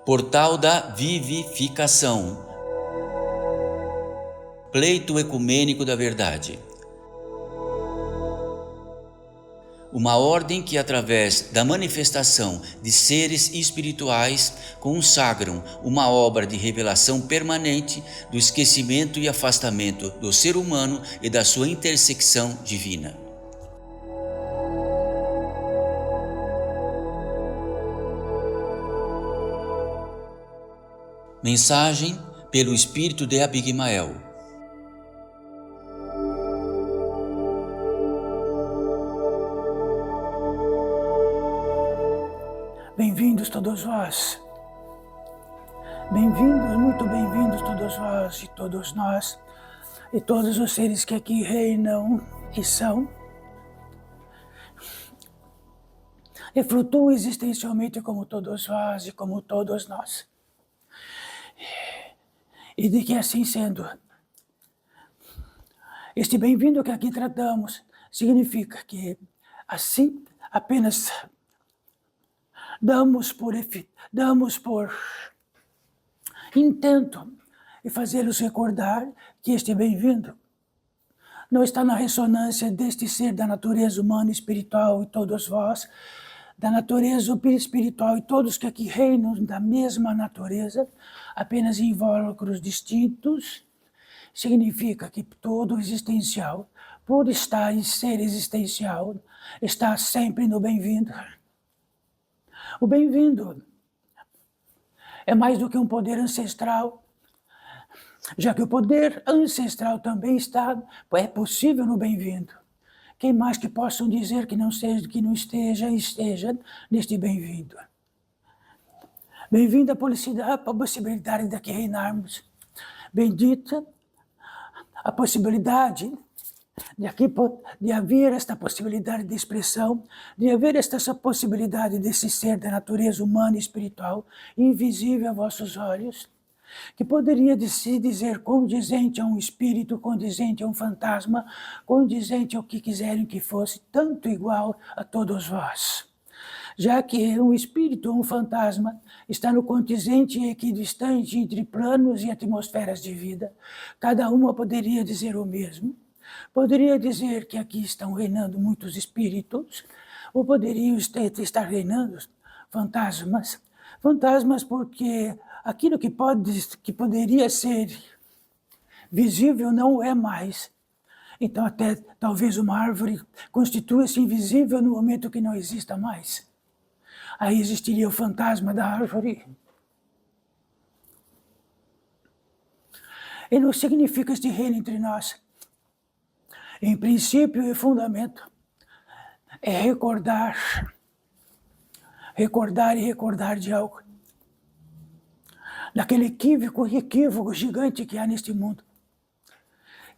Portal da Vivificação. Pleito ecumênico da verdade. Uma ordem que, através da manifestação de seres espirituais, consagram uma obra de revelação permanente do esquecimento e afastamento do ser humano e da sua intersecção divina. Mensagem pelo Espírito de Abigmael. Bem-vindos todos vós, bem-vindos, muito bem-vindos todos vós e todos nós, e todos os seres que aqui reinam e são, e flutuam existencialmente como todos vós e como todos nós. E de que assim sendo, este bem-vindo que aqui tratamos significa que assim apenas damos por intento e fazê-los recordar que este bem-vindo não está na ressonância deste ser da natureza humana e espiritual e todos vós, da natureza espiritual e todos que aqui reinam da mesma natureza, apenas em invólucros distintos, significa que todo existencial, por estar em ser existencial, está sempre no bem-vindo. O bem-vindo é mais do que um poder ancestral, já que o poder ancestral também é possível no bem-vindo. Quem mais que possam dizer que não esteja neste bem-vindo? Bem-vinda a possibilidade de aqui reinarmos. Bendita a possibilidade de haver esta possibilidade de expressão, de haver esta possibilidade desse ser da natureza humana e espiritual, invisível a vossos olhos, que poderia se dizer condizente a um espírito, condizente a um fantasma, condizente ao que quiserem que fosse, tanto igual a todos vós. Já que um espírito ou um fantasma está no condizente e equidistante entre planos e atmosferas de vida, cada uma poderia dizer o mesmo. Poderia dizer que aqui estão reinando muitos espíritos, ou poderiam estar reinando fantasmas. Fantasmas porque aquilo que poderia ser visível não é mais. Então até talvez uma árvore constitua-se invisível no momento que não exista mais. Aí existiria o fantasma da árvore. E não significa este reino entre nós. Em princípio e fundamento, é recordar e recordar de algo. Daquele equívoco gigante que há neste mundo.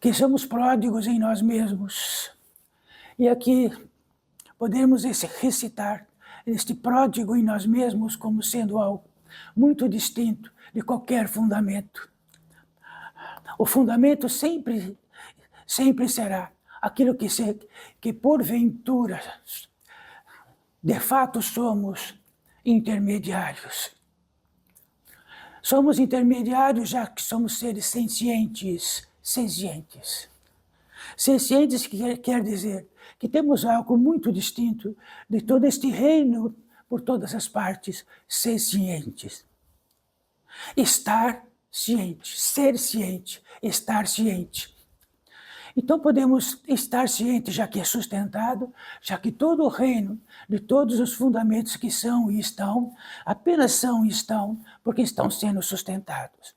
Que somos pródigos em nós mesmos. E aqui podemos recitar este pródigo em nós mesmos como sendo algo muito distinto de qualquer fundamento. O fundamento sempre será aquilo que porventura, de fato, somos intermediários. Somos intermediários já que somos seres sencientes. Sencientes quer dizer que temos algo muito distinto de todo este reino por todas as partes, sencientes. Estar ciente, ser ciente, estar ciente. Então podemos estar cientes, já que é sustentado, já que todo o reino, de todos os fundamentos que são e estão, apenas são e estão, porque estão sendo sustentados.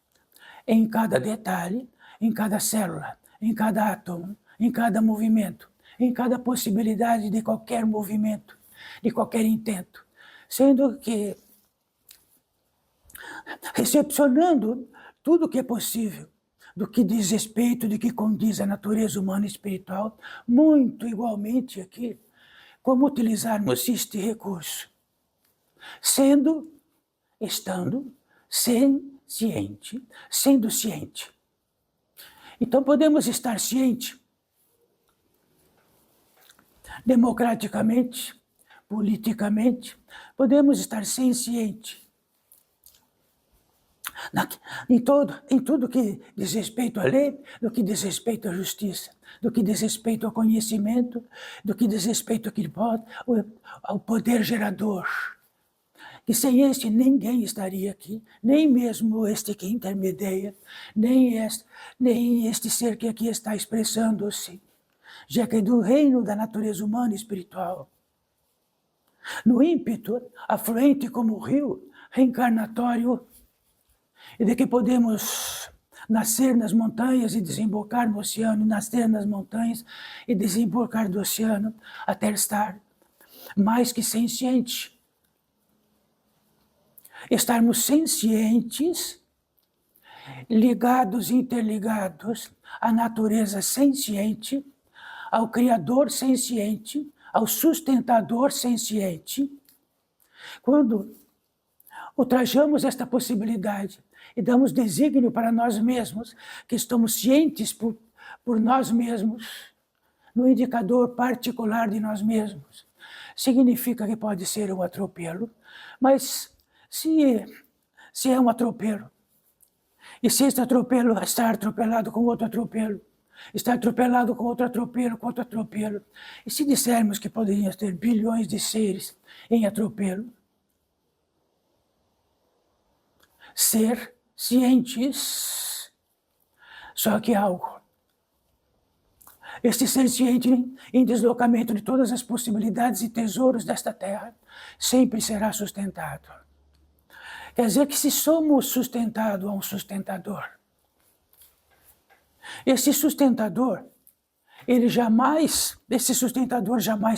Em cada detalhe, em cada célula, em cada átomo, em cada movimento, em cada possibilidade de qualquer movimento, de qualquer intento. Sendo que, recepcionando tudo o que é possível, do que diz respeito, do que condiz a natureza humana e espiritual, muito igualmente aqui, como utilizarmos este recurso, estando ciente, sendo ciente. Então podemos estar ciente, democraticamente, politicamente, podemos estar sem ciente, em tudo que diz respeito à lei, do que diz respeito à justiça, do que diz respeito ao conhecimento, do que diz respeito ao poder gerador. Que sem este ninguém estaria aqui, nem mesmo este que intermedia, nem este ser que aqui está expressando-se, já que é do reino da natureza humana e espiritual. No ímpeto, afluente como o rio, reencarnatório, e de que podemos nascer nas montanhas e desembocar no oceano, nascer nas montanhas e desembocar do oceano, até estar mais que senciente. Estarmos sencientes, ligados, interligados à natureza senciente, ao Criador senciente, ao sustentador senciente. Quando ultrajamos esta possibilidade e damos desígnio para nós mesmos, que estamos cientes por nós mesmos, no indicador particular de nós mesmos, significa que pode ser um atropelo, mas se é um atropelo, e se este atropelo está atropelado com outro atropelo, está atropelado com outro atropelo, e se dissermos que poderíamos ter bilhões de seres em atropelo, ser cientes, só que algo. Este ser ciente em deslocamento de todas as possibilidades e tesouros desta terra sempre será sustentado. Quer dizer que se somos sustentados a um sustentador, esse sustentador jamais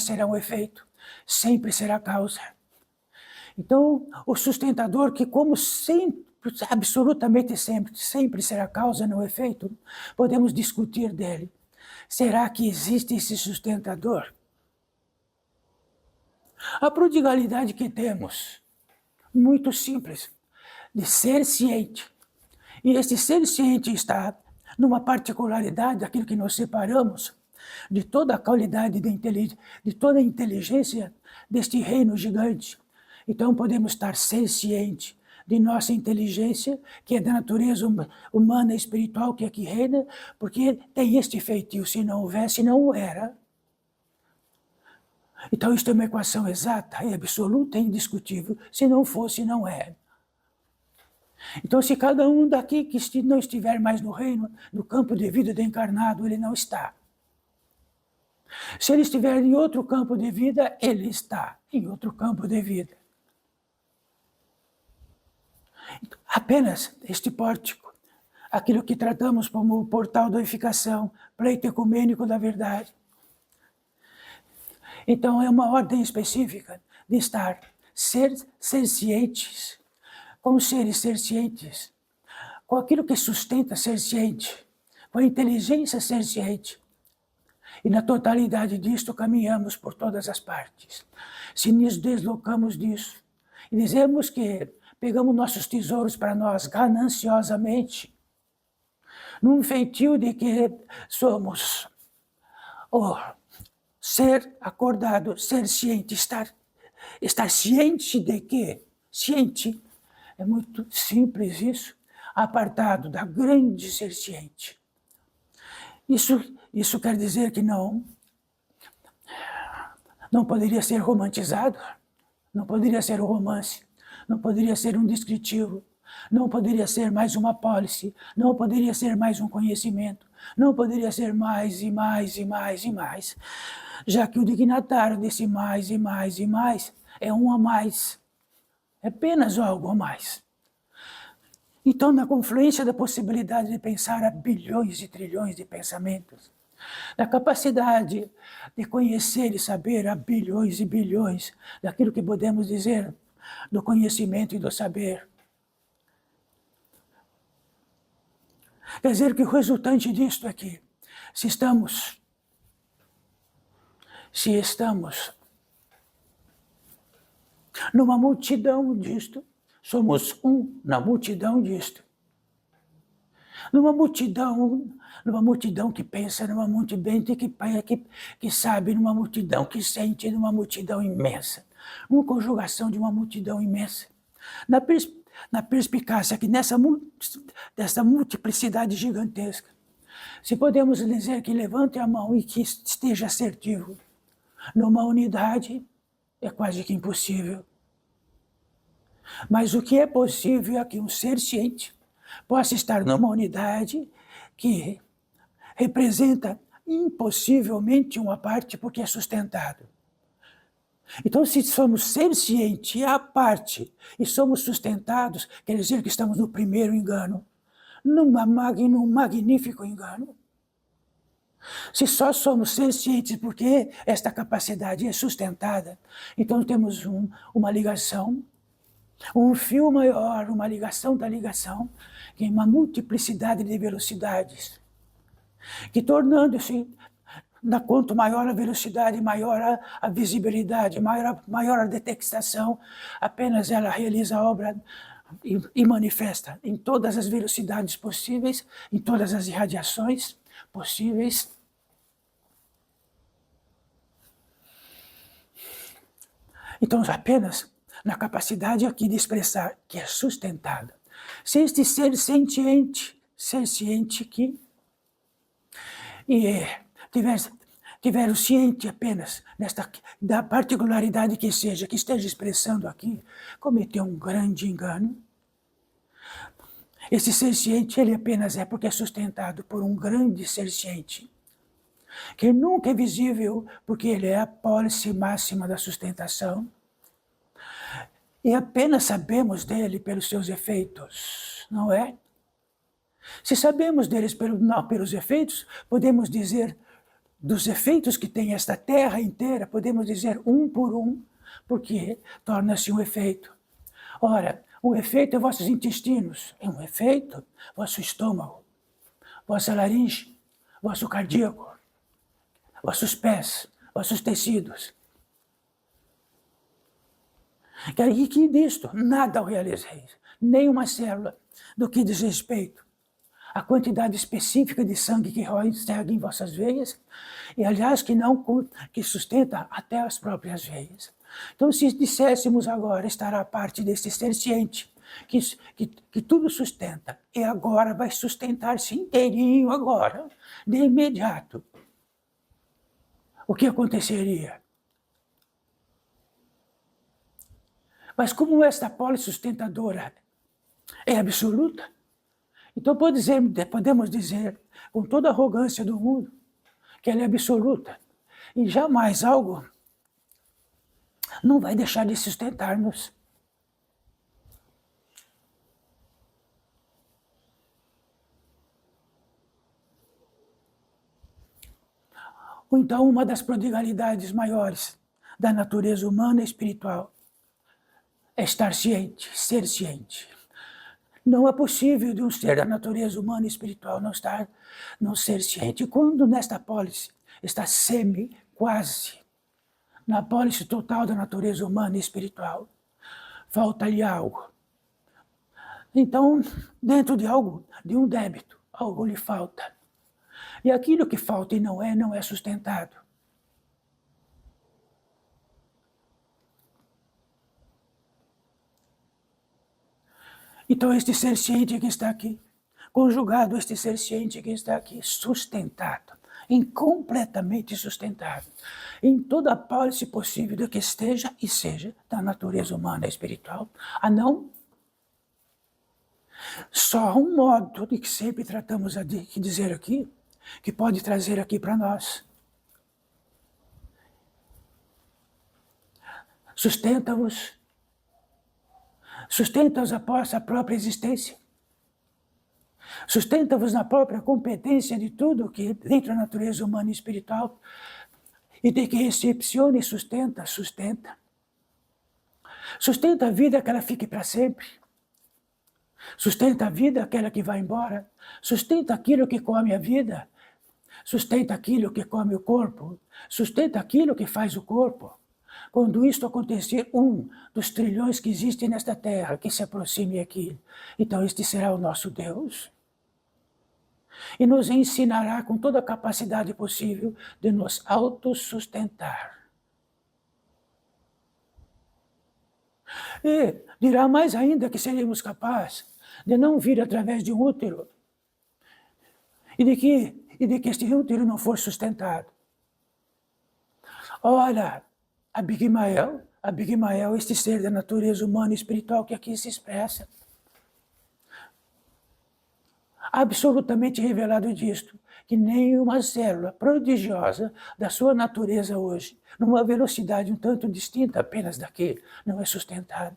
será um efeito, sempre será causa. Então, o sustentador que como sempre, absolutamente sempre será causa, não efeito, podemos discutir dele. Será que existe esse sustentador? A prodigalidade que temos, muito simples, de ser ciente. E esse ser ciente está numa particularidade daquilo que nós separamos de toda a qualidade de toda a inteligência deste reino gigante. Então podemos estar ser ciente de nossa inteligência, que é da natureza humana e espiritual que aqui reina, porque tem este feitio, se não houvesse, não era. Então isto é uma equação exata, é absoluta, é indiscutível, se não fosse, não é. Então se cada um daqui que não estiver mais no reino, no campo de vida do encarnado, ele não está. Se ele estiver em outro campo de vida, ele está em outro campo de vida. Apenas este pórtico, aquilo que tratamos como o portal da unificação, pleito ecumênico da verdade. Então é uma ordem específica de ser cientes, como seres ser cientes, com aquilo que sustenta ser ciente, com a inteligência ser ciente. E na totalidade disto caminhamos por todas as partes. Se nos deslocamos disso e dizemos que pegamos nossos tesouros para nós gananciosamente, num feitio de que somos o ser acordado, ser ciente, estar ciente de que, ciente, é muito simples isso, apartado da grande ser ciente. Isso quer dizer que não poderia ser romantizado, não poderia ser um romance, não poderia ser um descritivo, não poderia ser mais uma apólice, não poderia ser mais um conhecimento, não poderia ser mais e mais e mais e mais, já que o dignatário desse mais e mais e mais é um a mais, é apenas algo a mais. Então, na confluência da possibilidade de pensar a bilhões e trilhões de pensamentos, da capacidade de conhecer e saber a bilhões e bilhões daquilo que podemos dizer do conhecimento e do saber. Quer dizer que o resultante disto é que, se estamos numa multidão disto, somos um na multidão disto. Numa multidão que pensa, numa multidão que sabe, numa multidão que sente, numa multidão imensa. Uma conjugação de uma multidão imensa. na perspicácia que dessa multiplicidade gigantesca, se podemos dizer que levante a mão e que esteja assertivo numa unidade, é quase que impossível. Mas o que é possível é que um ser ciente possa estar numa unidade que representa impossivelmente uma parte porque é sustentado. Então, se somos ser ciente e a parte e somos sustentados, quer dizer que estamos no primeiro engano, num magnífico engano. Se só somos ser cientes porque esta capacidade é sustentada, então temos uma ligação, um fio maior, uma ligação da ligação, que é uma multiplicidade de velocidades, que tornando-se, quanto maior a velocidade, maior a visibilidade, maior a detectação, apenas ela realiza a obra e manifesta em todas as velocidades possíveis, em todas as irradiações possíveis. Então, apenas na capacidade aqui de expressar, que é sustentada. Se este ser ciente aqui, e tiver o ciente apenas da particularidade que seja, que esteja expressando aqui, cometeu um grande engano. Esse ser ciente, ele apenas é porque é sustentado por um grande ser ciente, que nunca é visível, porque ele é a pólice máxima da sustentação, e apenas sabemos dele pelos seus efeitos, não é? Se sabemos deles pelos efeitos, podemos dizer dos efeitos que tem esta terra inteira, podemos dizer um por um, porque torna-se um efeito. Ora, um efeito é vossos intestinos, é um efeito vosso estômago, vossa laringe, vosso cardíaco, vossos pés, vossos tecidos. E que disto nada o realizeis, nem uma célula do que diz respeito à quantidade específica de sangue que segue em vossas veias, e aliás que sustenta até as próprias veias. Então, se disséssemos agora estar a parte desse ser ciente, que tudo sustenta, e agora vai sustentar-se inteirinho agora, de imediato, o que aconteceria? Mas como esta pólice sustentadora é absoluta, então podemos dizer, com toda a arrogância do mundo, que ela é absoluta, e jamais algo não vai deixar de sustentar-nos. Ou então, uma das prodigalidades maiores da natureza humana e espiritual é estar ciente, ser ciente. Não é possível de um ser da natureza humana e espiritual não ser ciente. Quando nesta pólice está quase, na pólice total da natureza humana e espiritual, falta-lhe algo. Então, dentro de um débito, algo lhe falta. E aquilo que falta e não é sustentado. Então, este ser ciente que está aqui, conjugado a este ser ciente que está aqui, sustentado, completamente sustentado, em toda a pólice possível do que esteja e seja da natureza humana e espiritual, não só um modo de que sempre tratamos de dizer aqui, que pode trazer aqui para nós. Sustenta-os após a própria existência. Sustenta-vos na própria competência de tudo que dentro da natureza humana e espiritual, e de que recepciona e sustenta. Sustenta a vida que ela fique para sempre. Sustenta a vida aquela que vai embora. Sustenta aquilo que come a vida. Sustenta aquilo que come o corpo. Sustenta aquilo que faz o corpo. Quando isto acontecer, dos trilhões que existem nesta terra, que se aproxime aqui, então este será o nosso Deus. E nos ensinará com toda a capacidade possível de nos autossustentar. E dirá mais ainda que seremos capazes de não vir através de um útero e de que este útero não for sustentado. Olha, a Big Mael, este ser da natureza humana e espiritual que aqui se expressa, absolutamente revelado disto, que nenhuma célula prodigiosa da sua natureza hoje, numa velocidade um tanto distinta apenas daqui, não é sustentada.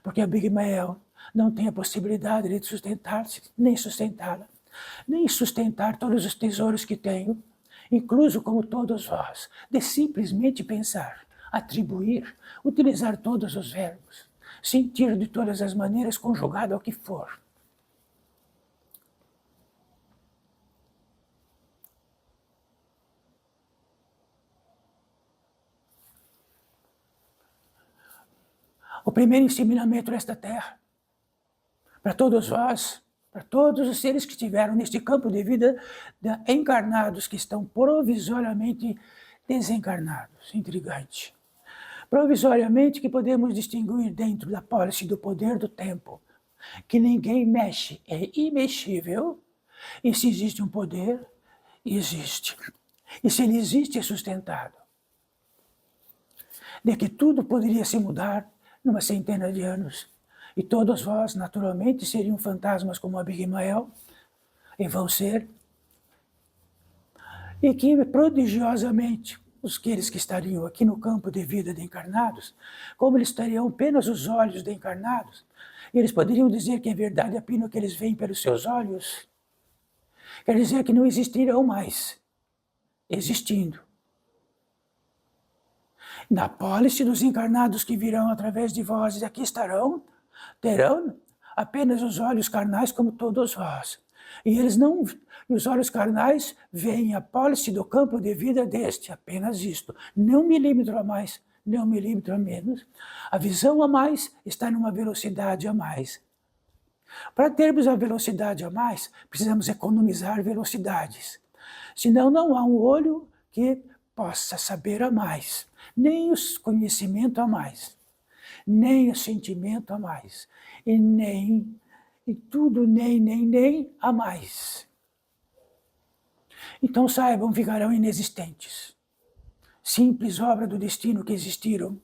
Porque a Big Mael não tem a possibilidade de sustentar-se, nem sustentá-la, nem sustentar todos os tesouros que tenho, incluso como todos vós, de simplesmente pensar, atribuir, utilizar todos os verbos, sentir de todas as maneiras conjugado ao que for. O primeiro ensinamento desta terra, para todos vós, para todos os seres que estiveram neste campo de vida, encarnados que estão provisoriamente desencarnados. Intrigante. Provisoriamente que podemos distinguir dentro da pólice do poder do tempo, que ninguém mexe, é imexível, e se existe um poder, existe. E se ele existe, é sustentado. De que tudo poderia se mudar numa centena de anos. E todos vós, naturalmente, seriam fantasmas como a Big Mael, e vão ser. E que, prodigiosamente, aqueles que estariam aqui no campo de vida de encarnados, como eles teriam apenas os olhos de encarnados, eles poderiam dizer que é verdade apenas que eles veem pelos seus olhos. Quer dizer que não existirão mais, existindo. Na pólice dos encarnados que virão através de vós, e aqui estarão, terão apenas os olhos carnais como todos vós. E eles não, os olhos carnais veem a pólice do campo de vida deste, apenas isto. Nem um milímetro a mais, nem um milímetro a menos. A visão a mais está numa velocidade a mais. Para termos a velocidade a mais, precisamos economizar velocidades. Senão não há um olho que possa saber a mais, nem o conhecimento a mais, nem o sentimento a mais, e tudo nem a mais. Então saibam, ficarão inexistentes. Simples obra do destino que existiram,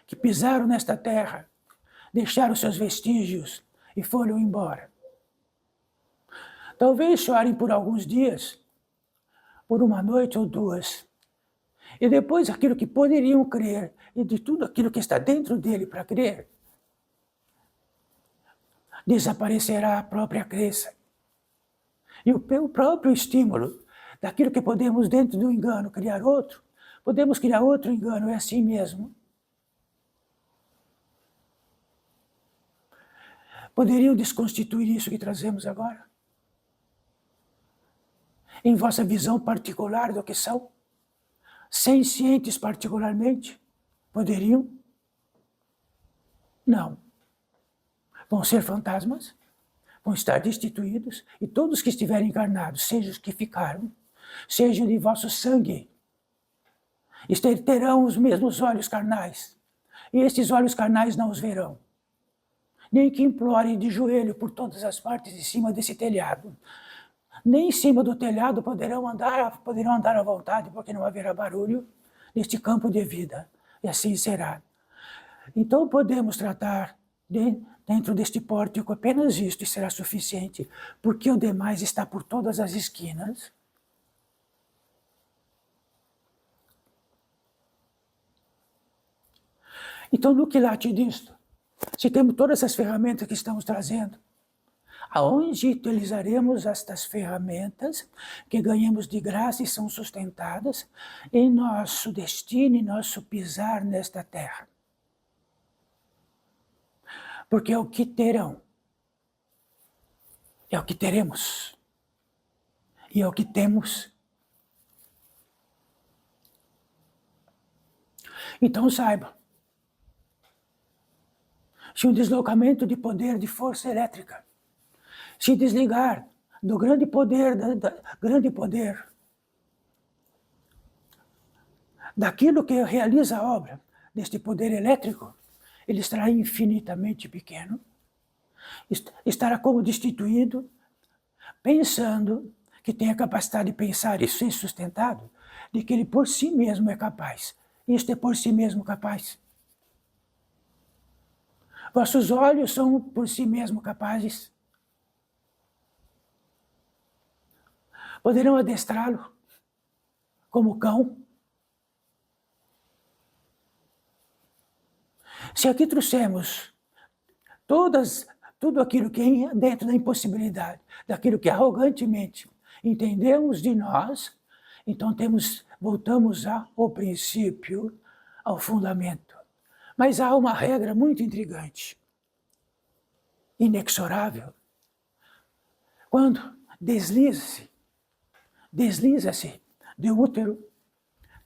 que pisaram nesta terra, deixaram seus vestígios e foram embora. Talvez chorem por alguns dias, por uma noite ou duas, e depois aquilo que poderiam crer, e de tudo aquilo que está dentro dele para crer, desaparecerá a própria crença. E o próprio estímulo daquilo que podemos, dentro do engano, criar outro, podemos criar outro engano, é assim mesmo. Poderiam desconstituir isso que trazemos agora? Em vossa visão particular do que são? Sencientes particularmente? Poderiam? Não. Vão ser fantasmas, vão estar destituídos, e todos que estiverem encarnados, sejam os que ficaram, sejam de vosso sangue, terão os mesmos olhos carnais, e estes olhos carnais não os verão, nem que implorem de joelho por todas as partes de cima desse telhado. Nem em cima do telhado poderão andar à vontade, porque não haverá barulho neste campo de vida, e assim será. Então podemos tratar dentro deste pórtico apenas isto, e será suficiente, porque o demais está por todas as esquinas. Então, no que late disto? Se temos todas essas ferramentas que estamos trazendo, aonde utilizaremos estas ferramentas que ganhamos de graça e são sustentadas em nosso destino e nosso pisar nesta terra? Porque é o que terão, é o que teremos, e é o que temos. Então saiba, se um deslocamento de poder de força elétrica se desligar do grande poder, daquilo que realiza a obra deste poder elétrico, ele estará infinitamente pequeno, estará como destituído, pensando que tem a capacidade de pensar e ser sustentado, de que ele por si mesmo é capaz. Isto é por si mesmo capaz. Vossos olhos são por si mesmo capazes. Poderão adestrá-lo como cão. Se aqui trouxemos tudo aquilo que é dentro da impossibilidade, daquilo que arrogantemente entendemos de nós, então voltamos ao princípio, ao fundamento. Mas há uma regra muito intrigante, inexorável. Quando desliza-se de útero,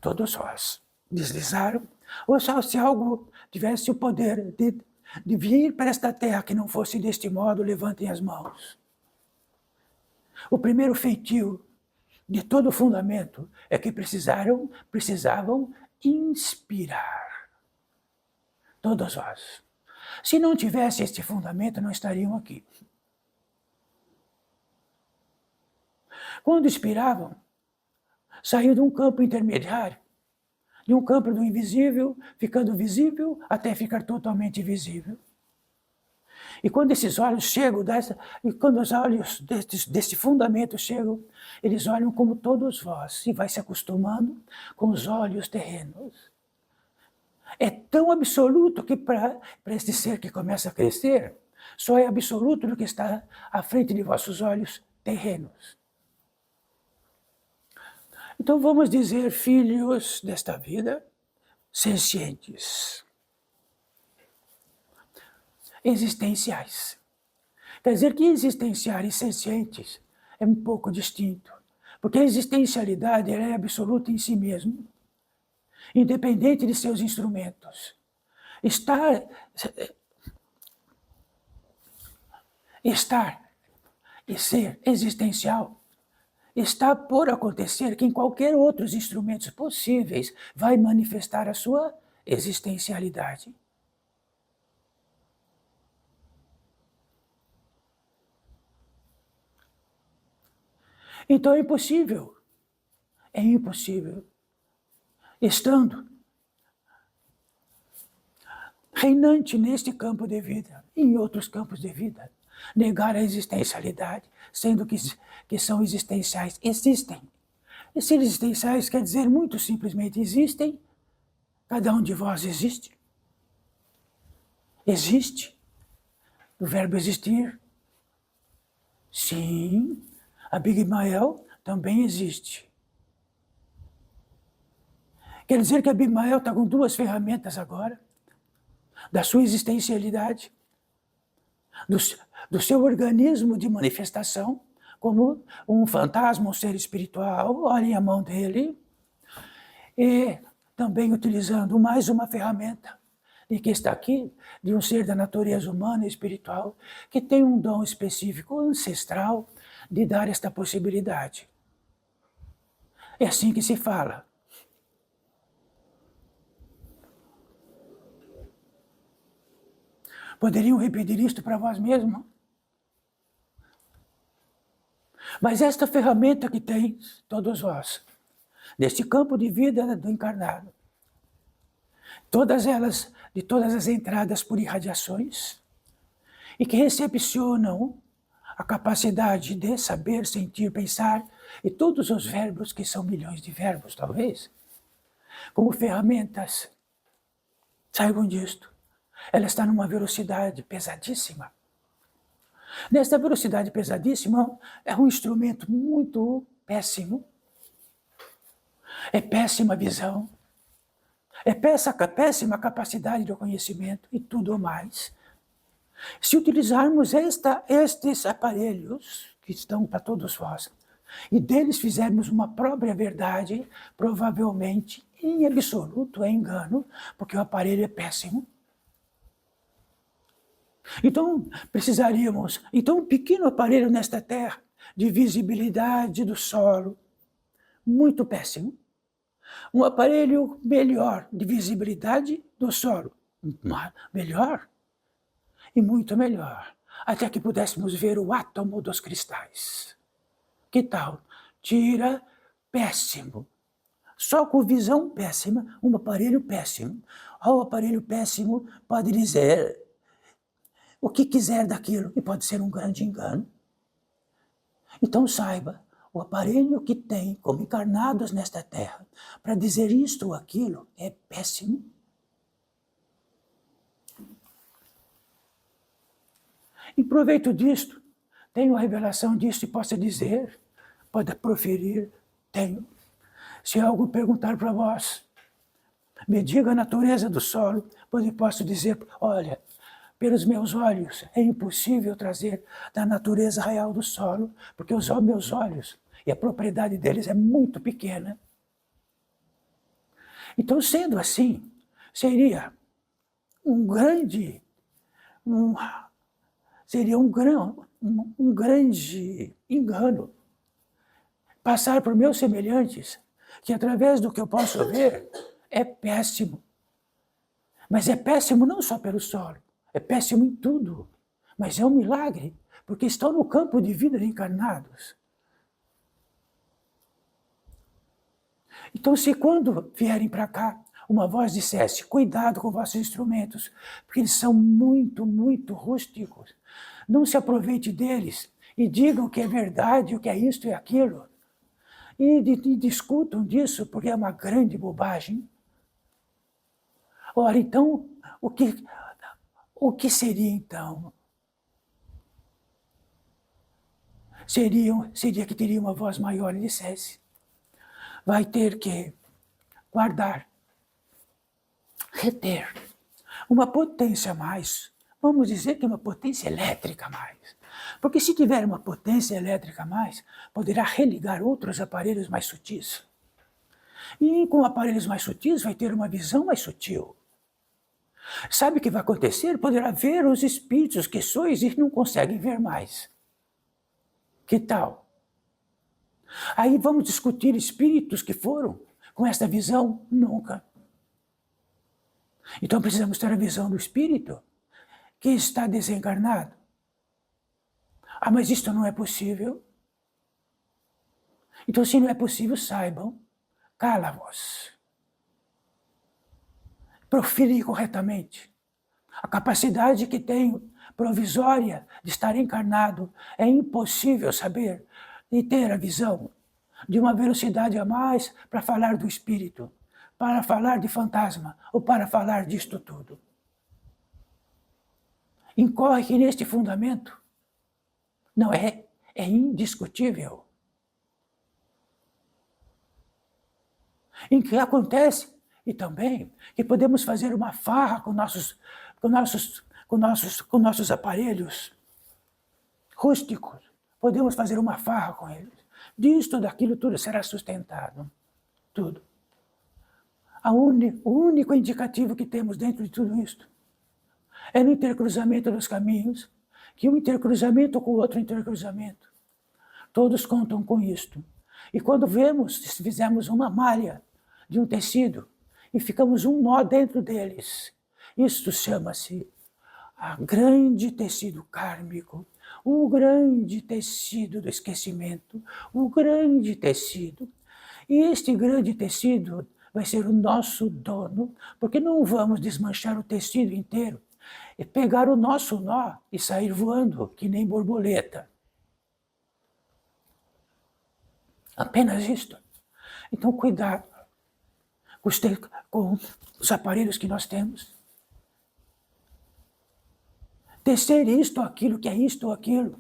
todos nós deslizaram, ou se algo tivesse o poder de vir para esta terra que não fosse deste modo, levantem as mãos. O primeiro feitio de todo o fundamento é que precisavam inspirar. Todos nós. Se não tivesse este fundamento, não estariam aqui. Quando inspiravam, saiu de um campo intermediário, de um campo do invisível, ficando visível até ficar totalmente visível. E quando esses olhos chegam, quando os olhos desse fundamento chegam, eles olham como todos vós, e vai se acostumando com os olhos terrenos. É tão absoluto que para este ser que começa a crescer, só é absoluto do que está à frente de vossos olhos terrenos. Então vamos dizer filhos desta vida, sencientes, existenciais. Quer dizer que existenciais e sencientes é um pouco distinto, porque a existencialidade ela é absoluta em si mesmo, independente de seus instrumentos. Estar e ser existencial está por acontecer que em qualquer outros instrumentos possíveis vai manifestar a sua existencialidade. Então é impossível, estando reinante neste campo de vida e em outros campos de vida, negar a existencialidade, sendo que são existenciais. Existem. E ser existenciais quer dizer muito simplesmente existem, cada um de vós existe. Existe. O verbo existir. Sim, a Big Mael também existe. Quer dizer que a Big Mael está com duas ferramentas agora, da sua existencialidade, do seu organismo de manifestação, como um fantasma, um ser espiritual, olhem a mão dele, e também utilizando mais uma ferramenta, de que está aqui, de um ser da natureza humana e espiritual, que tem um dom específico, ancestral, de dar esta possibilidade. É assim que se fala. Poderiam repetir isto para vós mesmos? Mas esta ferramenta que tens, todos vós, neste campo de vida do encarnado, todas elas, de todas as entradas por irradiações, e que recepcionam a capacidade de saber, sentir, pensar, e todos os verbos, que são milhões de verbos, talvez, como ferramentas, saibam disto. Ela está numa velocidade pesadíssima. Nesta velocidade pesadíssima, é um instrumento muito péssimo. É péssima visão. É péssima capacidade de conhecimento e tudo mais. Se utilizarmos estes aparelhos, que estão para todos vós, e deles fizermos uma própria verdade, provavelmente, em absoluto, é engano, porque o aparelho é péssimo. Então, precisaríamos, um pequeno aparelho nesta terra, de visibilidade do solo, muito péssimo. Um aparelho melhor de visibilidade do solo, melhor e muito melhor, até que pudéssemos ver o átomo dos cristais. Que tal? Tira, péssimo. Só com visão péssima, um aparelho péssimo. O aparelho péssimo pode dizer o que quiser daquilo, e pode ser um grande engano. Então saiba, o aparelho que tem como encarnados nesta terra para dizer isto ou aquilo é péssimo. Em proveito disto, tenho a revelação disto e posso dizer, pode proferir, tenho. Se algo perguntar para vós, me diga a natureza do solo, pois eu posso dizer, olha, pelos meus olhos é impossível trazer da natureza real do solo, porque os meus olhos e a propriedade deles é muito pequena. Então, sendo assim, seria um grande engano passar por meus semelhantes, que através do que eu posso ver, é péssimo. Mas é péssimo não só pelo solo, é péssimo em tudo. Mas é um milagre, porque estão no campo de vida de encarnados. Então, se quando vierem para cá, uma voz dissesse, cuidado com vossos instrumentos, porque eles são muito, muito rústicos. Não se aproveite deles e digam o que é verdade, o que é isto e aquilo. E discutam disso, porque é uma grande bobagem. Ora, então, o que seria então? Seria que teria uma voz maior e dissesse, vai ter que guardar, reter uma potência a mais. Vamos dizer que uma potência elétrica a mais. Porque se tiver uma potência elétrica a mais, poderá religar outros aparelhos mais sutis. E com aparelhos mais sutis vai ter uma visão mais sutil. Sabe o que vai acontecer? Poderá ver os espíritos que sois e não conseguem ver mais. Que tal? Aí vamos discutir espíritos que foram com esta visão? Nunca. Então precisamos ter a visão do espírito que está desencarnado. Ah, mas isto não é possível. Então, se não é possível, saibam, cala-vos. Profere corretamente. A capacidade que tenho provisória de estar encarnado é impossível saber e ter a visão de uma velocidade a mais para falar do espírito, para falar de fantasma ou para falar disto tudo. Incorre que neste fundamento não é indiscutível. Em que acontece, e também, que podemos fazer uma farra com nossos aparelhos rústicos. Podemos fazer uma farra com eles. Disto, daquilo, tudo será sustentado. Tudo. O único indicativo que temos dentro de tudo isto é no intercruzamento dos caminhos, que um intercruzamento com o outro intercruzamento. Todos contam com isto. E quando vemos, se fizermos uma malha de um tecido e ficamos um nó dentro deles, isto chama-se a grande tecido kármico, o grande tecido do esquecimento, o grande tecido. E este grande tecido vai ser o nosso dono, porque não vamos desmanchar o tecido inteiro, é pegar o nosso nó e sair voando, que nem borboleta. Apenas isto. Então, cuidado com os aparelhos que nós temos. Tecer isto ou aquilo, que é isto ou aquilo.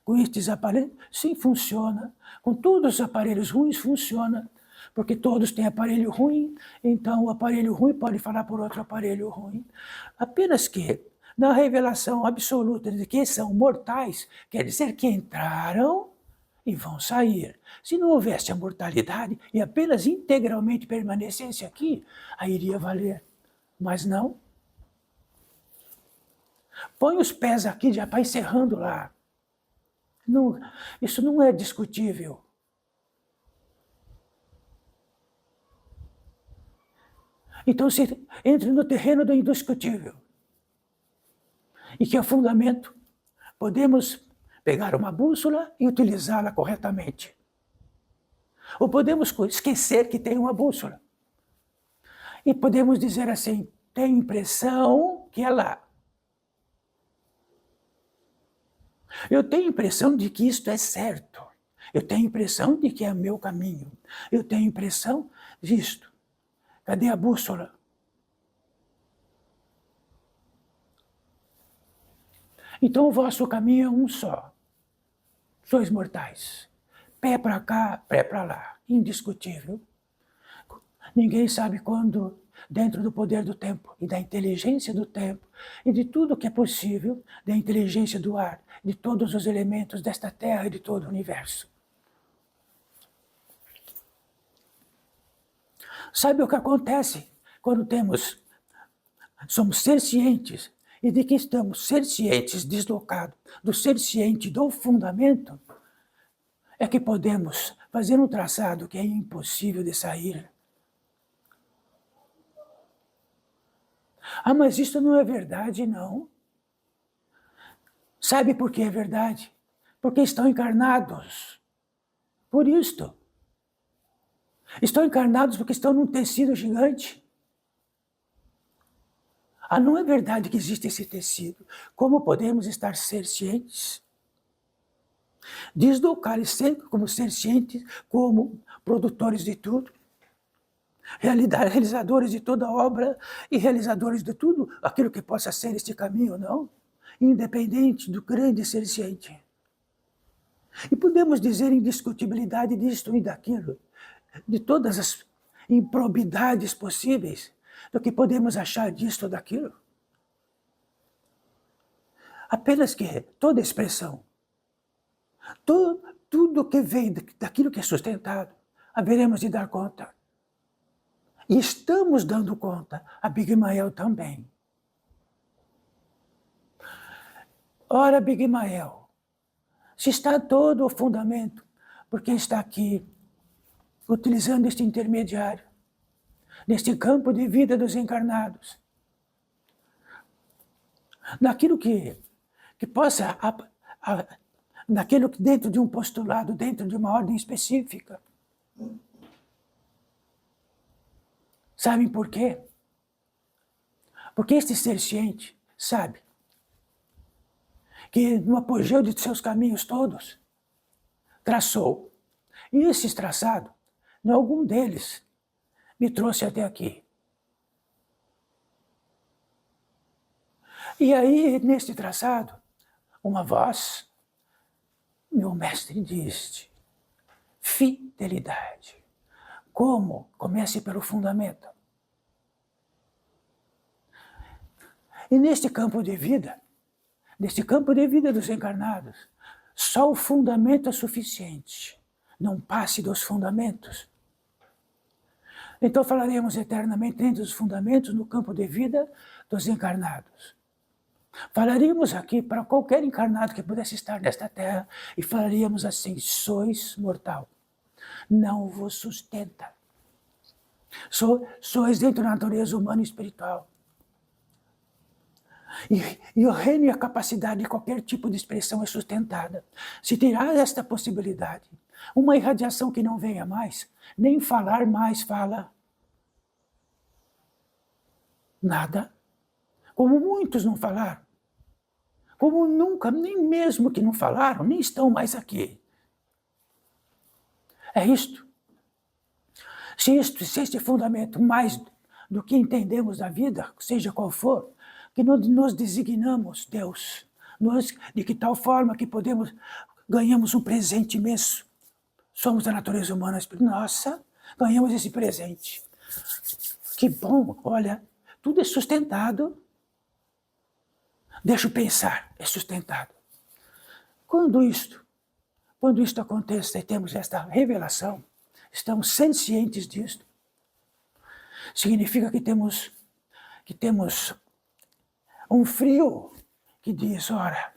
Com estes aparelhos, sim, funciona. Com todos os aparelhos ruins, funciona. Porque todos têm aparelho ruim, então o aparelho ruim pode falar por outro aparelho ruim. Apenas que, na revelação absoluta de que são mortais, quer dizer que entraram e vão sair. Se não houvesse a mortalidade e apenas integralmente permanecesse aqui, aí iria valer. Mas não. Põe os pés aqui, já está encerrando lá. Não, isso não é discutível. Então se entra no terreno do indiscutível. E que é o fundamento. Podemos pegar uma bússola e utilizá-la corretamente. Ou podemos esquecer que tem uma bússola. E podemos dizer assim, tenho impressão que é lá. Eu tenho impressão de que isto é certo. Eu tenho impressão de que é meu caminho. Eu tenho impressão disto. Cadê a bússola? Então o vosso caminho é um só. Sois mortais. Pé para cá, pé para lá. Indiscutível. Ninguém sabe quando, dentro do poder do tempo e da inteligência do tempo e de tudo que é possível, da inteligência do ar, de todos os elementos desta Terra e de todo o universo. Sabe o que acontece quando somos ser cientes e de que estamos ser cientes deslocados do ser ciente do fundamento? É que podemos fazer um traçado que é impossível de sair. Ah, mas isso não é verdade, não. Sabe por que é verdade? Porque estão encarnados. Por isto. Estão encarnados porque estão num tecido gigante. Ah, não é verdade que existe esse tecido. Como podemos estar ser cientes? Deslocar sempre como ser cientes, como produtores de tudo, realizadores de toda obra e realizadores de tudo aquilo que possa ser este caminho, não? Independente do grande ser ciente. E podemos dizer indiscutibilidade disto e daquilo, de todas as improbidades possíveis, do que podemos achar disto ou daquilo. Apenas que toda expressão, tudo que vem daquilo que é sustentado, haveremos de dar conta. E estamos dando conta, a Big Mael também. Ora, Big Mael, se está todo o fundamento, porque está aqui, utilizando este intermediário, neste campo de vida dos encarnados, naquilo que possa, naquilo que dentro de um postulado, dentro de uma ordem específica. Sabem por quê? Porque este ser ciente sabe que no apogeu de seus caminhos todos, traçou. E esses traçados, algum deles me trouxe até aqui. E aí, neste traçado, uma voz, meu mestre disse, fidelidade. Como? Comece pelo fundamento. E neste campo de vida dos encarnados, só o fundamento é suficiente. Não passe dos fundamentos. Então falaremos eternamente dentro dos fundamentos no campo de vida dos encarnados. Falaríamos aqui para qualquer encarnado que pudesse estar nesta terra e falaríamos assim, sois mortal, não vos sustenta. Sois dentro da natureza humana e espiritual. E o reino e a capacidade de qualquer tipo de expressão é sustentada. Se tirar esta possibilidade, uma irradiação que não venha mais, nem falar mais fala. Nada. Como muitos não falaram. Como nunca, nem mesmo que não falaram, nem estão mais aqui. É isto. Se este fundamento, mais do que entendemos da vida, seja qual for, que nos designamos Deus, de que tal forma que ganhamos um presente imenso. Somos da natureza humana, nossa, ganhamos esse presente. Que bom, olha, tudo é sustentado. Deixa eu pensar, é sustentado. Quando isto acontece e temos esta revelação, estamos cientes disto, significa que temos um frio que diz, ora,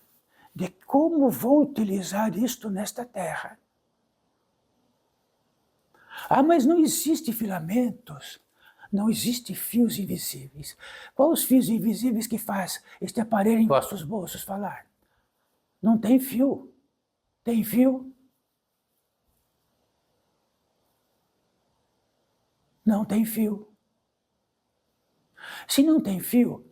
de como vou utilizar isto nesta terra. Ah, mas não existe filamentos, Não existem fios invisíveis. Quais os fios invisíveis que faz este aparelho em vossos bolsos falar? Não tem fio. Tem fio? Não tem fio. Se não tem fio,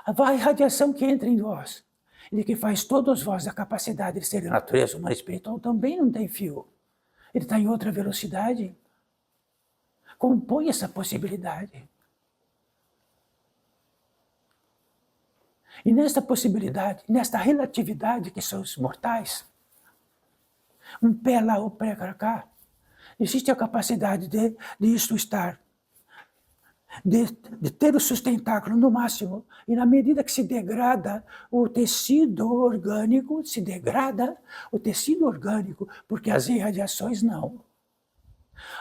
a radiação que entra em vós e que faz todos vós a capacidade de ser de natureza humana e espiritual também não tem fio. Ele está em outra velocidade. Compõe essa possibilidade. E nesta possibilidade, nesta relatividade que são os mortais, um pé lá, um pé cá, existe a capacidade de isto estar, de ter o sustentáculo no máximo, e na medida que se degrada o tecido orgânico, porque as irradiações não.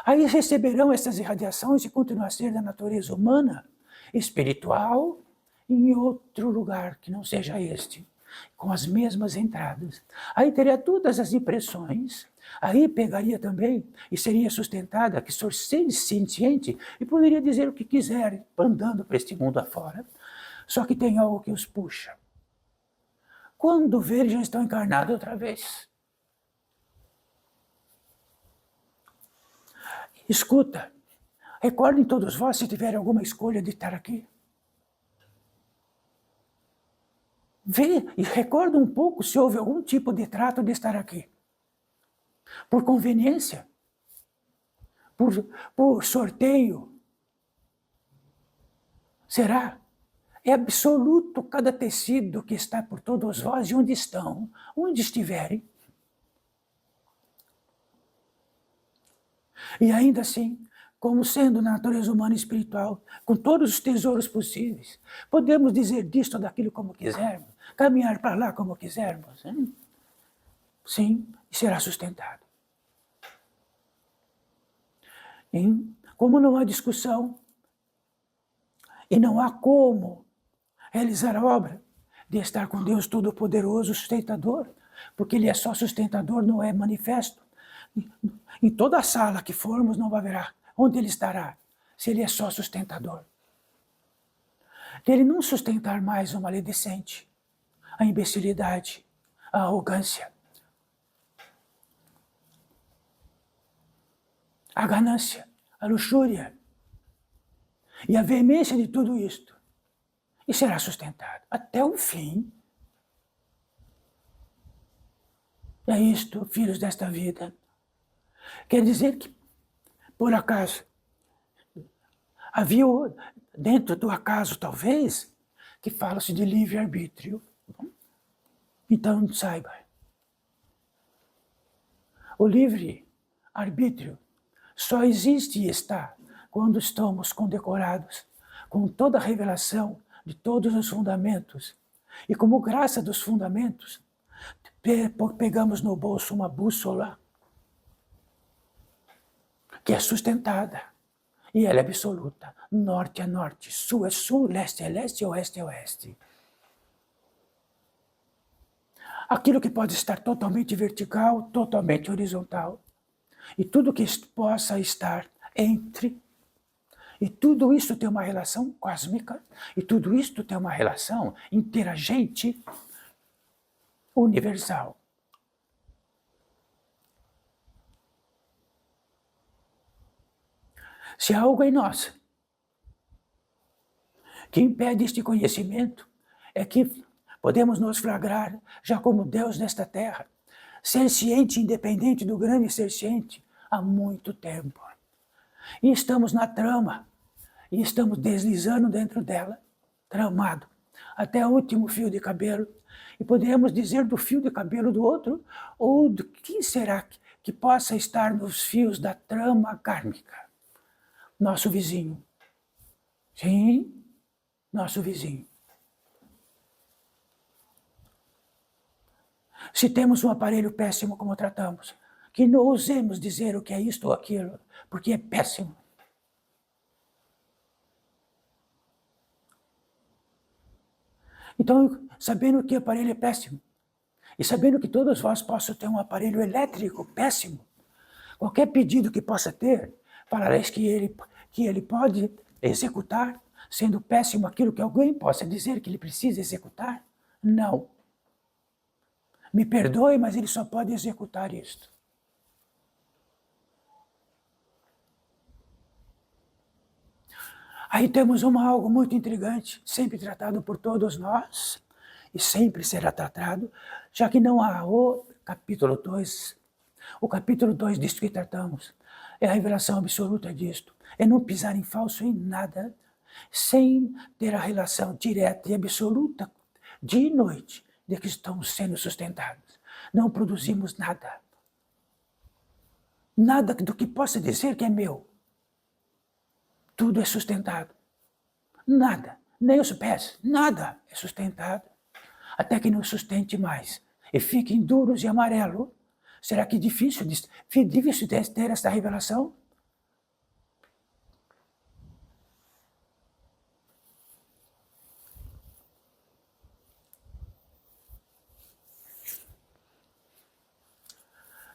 Aí receberão essas irradiações e continuam a ser da natureza humana, espiritual, em outro lugar que não seja este, com as mesmas entradas. Aí teria todas as impressões, aí pegaria também e seria sustentada, que sou sentiente e poderia dizer o que quiser, andando para este mundo afora. Só que tem algo que os puxa. Quando ver, já estão encarnados outra vez. Escuta, recordem todos vós se tiverem alguma escolha de estar aqui. Vê e recorda um pouco se houve algum tipo de trato de estar aqui. Por conveniência, por sorteio. Será? É absoluto cada tecido que está por todos vós e onde estão, onde estiverem. E ainda assim, como sendo na natureza humana e espiritual, com todos os tesouros possíveis, podemos dizer disto ou daquilo como quisermos, caminhar para lá como quisermos. Hein? Sim, e será sustentado. E como não há discussão, e não há como realizar a obra de estar com Deus Todo-Poderoso, sustentador, porque Ele é só sustentador, não é manifesto. Em toda a sala que formos não haverá onde Ele estará, se Ele é só sustentador. De Ele não sustentar mais o maledicente, a imbecilidade, a arrogância, a ganância, a luxúria e a veemência de tudo isto. E será sustentado até o fim. É isto, filhos desta vida. Quer dizer que, por acaso, havia dentro do acaso, talvez, que fala-se de livre-arbítrio. Então, saiba, o livre-arbítrio só existe e está quando estamos condecorados com toda a revelação de todos os fundamentos. E como graça dos fundamentos, pegamos no bolso uma bússola que é sustentada. E ela é absoluta. Norte é norte, sul é sul, leste é leste, oeste é oeste. Aquilo que pode estar totalmente vertical, totalmente horizontal. E tudo que possa estar entre. E tudo isso tem uma relação cósmica. E tudo isso tem uma relação interagente universal. Se há algo em nós que impede este conhecimento, é que podemos nos flagrar já como Deus nesta terra, ser ciente independente do grande ser ciente há muito tempo. E estamos na trama, e estamos deslizando dentro dela, tramado, até o último fio de cabelo. E podemos dizer do fio de cabelo do outro, ou de quem será que possa estar nos fios da trama kármica. Nosso vizinho. Sim, nosso vizinho. Se temos um aparelho péssimo como tratamos, que não ousemos dizer o que é isto ou aquilo, porque é péssimo. Então, sabendo que o aparelho é péssimo, e sabendo que todos vós possam ter um aparelho elétrico péssimo, qualquer pedido que possa ter, falareis que ele pode executar, sendo péssimo aquilo que alguém possa dizer que ele precisa executar? Não. Me perdoe, mas ele só pode executar isto. Aí temos algo muito intrigante, sempre tratado por todos nós, e sempre será tratado, já que não há o capítulo 2. O capítulo 2 disto que tratamos é a revelação absoluta disto. É não pisar em falso em nada, sem ter a relação direta e absoluta, dia e noite, de que estamos sendo sustentados. Não produzimos nada. Nada do que possa dizer que é meu. Tudo é sustentado. Nada, nem os pés, nada é sustentado. Até que não sustente mais e fiquem duros e amarelo. Será que é difícil de ter essa revelação?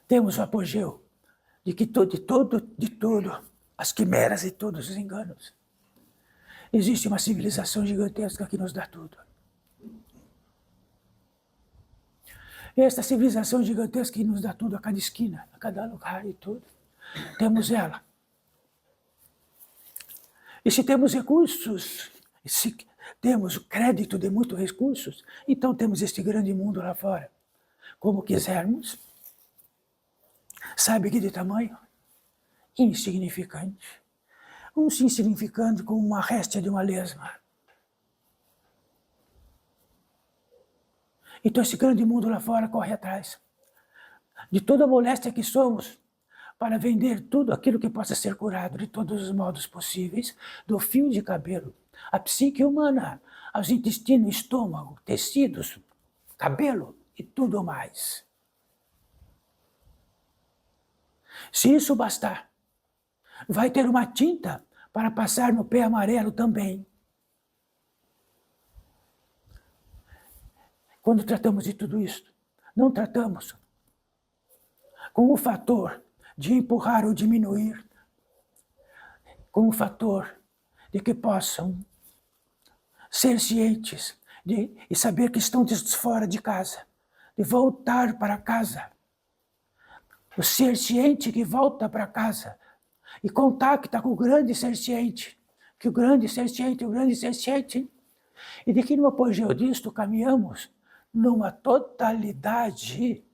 Temos o apogeu de tudo, as quimeras e todos os enganos. Existe uma civilização gigantesca que nos dá tudo. E esta civilização gigantesca que nos dá tudo a cada esquina, a cada lugar e tudo, temos ela. E se temos recursos, se temos o crédito de muitos recursos, então temos este grande mundo lá fora. Como quisermos, sabe que de tamanho? Insignificante. Insignificante como uma réstia de uma lesma. Então esse grande mundo lá fora corre atrás de toda a moléstia que somos para vender tudo aquilo que possa ser curado de todos os modos possíveis, do fio de cabelo, a psique humana, aos intestinos, estômago, tecidos, cabelo e tudo mais. Se isso bastar, vai ter uma tinta para passar no pé amarelo também. Quando tratamos de tudo isso, não tratamos com o fator de empurrar ou diminuir, com o fator de que possam ser cientes e saber que estão fora de casa, de voltar para casa. O ser ciente que volta para casa e contacta com o grande ser ciente, que o grande ser ciente, e de que no apogeu disto caminhamos numa totalidade,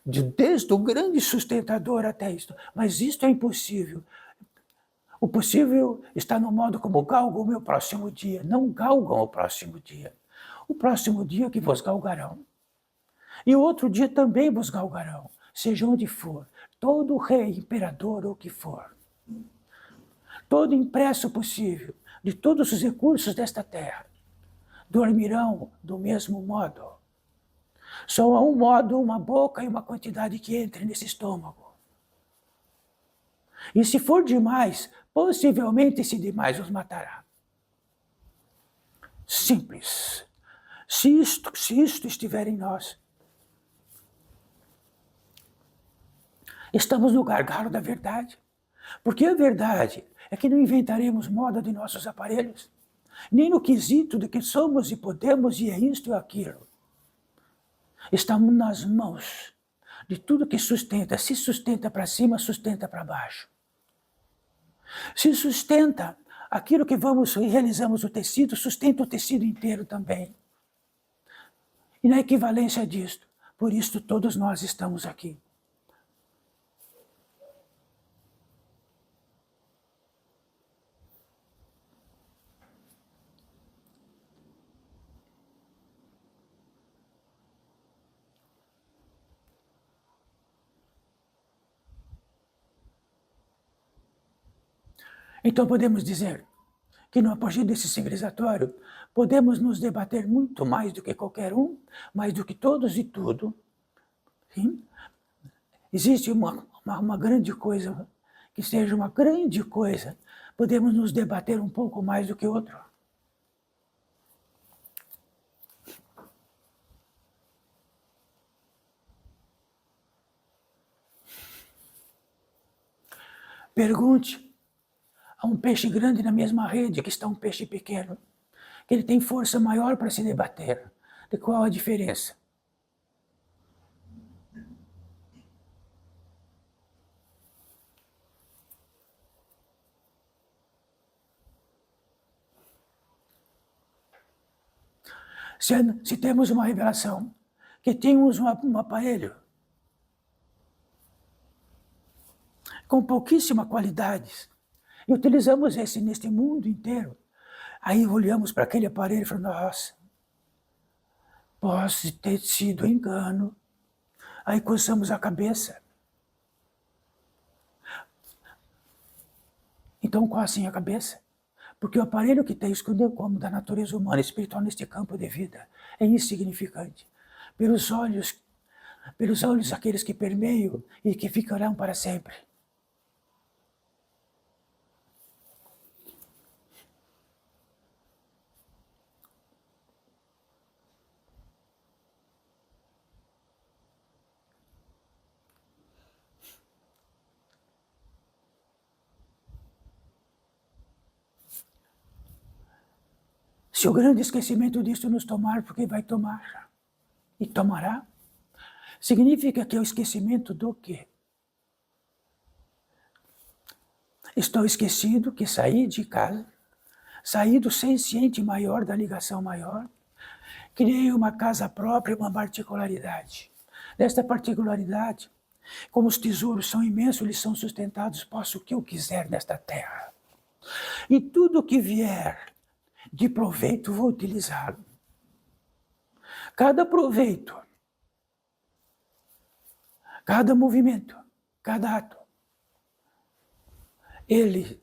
desde o grande sustentador até isto. Mas isto é impossível. O possível está no modo como galgo o meu próximo dia. Não galgam o próximo dia. O próximo dia que vos galgarão. E o outro dia também vos galgarão, seja onde for, todo rei, imperador ou o que for. Todo impresso possível de todos os recursos desta terra dormirão do mesmo modo. Só há um modo, uma boca e uma quantidade que entre nesse estômago. E se for demais, possivelmente esse demais os matará. Simples. Se isto estiver em nós, estamos no gargalo da verdade. Porque a verdade é que não inventaremos moda de nossos aparelhos, nem no quesito de que somos e podemos e é isto e aquilo. Estamos nas mãos de tudo que sustenta. Se sustenta para cima, sustenta para baixo. Se sustenta aquilo que vamos e realizamos o tecido, sustenta o tecido inteiro também. E na equivalência disto, por isso todos nós estamos aqui. Então podemos dizer que no apogeu desse civilizatório podemos nos debater muito mais do que qualquer um, mais do que todos e tudo. Sim? Existe uma grande coisa, que seja uma grande coisa, podemos nos debater um pouco mais do que outro. Pergunte há um peixe grande na mesma rede que está um peixe pequeno, que ele tem força maior para se debater. De qual a diferença? Se temos uma revelação que temos um aparelho com pouquíssima qualidade e utilizamos esse neste mundo inteiro, aí olhamos para aquele aparelho e falamos, nossa, pode ter sido engano. Aí coçamos a cabeça. Então coçem a cabeça, porque o aparelho que tem escondido como da natureza humana e espiritual neste campo de vida é insignificante. Pelos olhos aqueles que permeiam e que ficarão para sempre. Se o grande esquecimento disto nos tomar, porque vai tomar, e tomará, significa que é o esquecimento do quê? Estou esquecido que saí de casa, saí do senciente maior, da ligação maior, criei uma casa própria, uma particularidade. Desta particularidade, como os tesouros são imensos, eles são sustentados, posso o que eu quiser nesta terra. E tudo que vier de proveito vou utilizá-lo. Cada proveito, cada movimento, cada ato, ele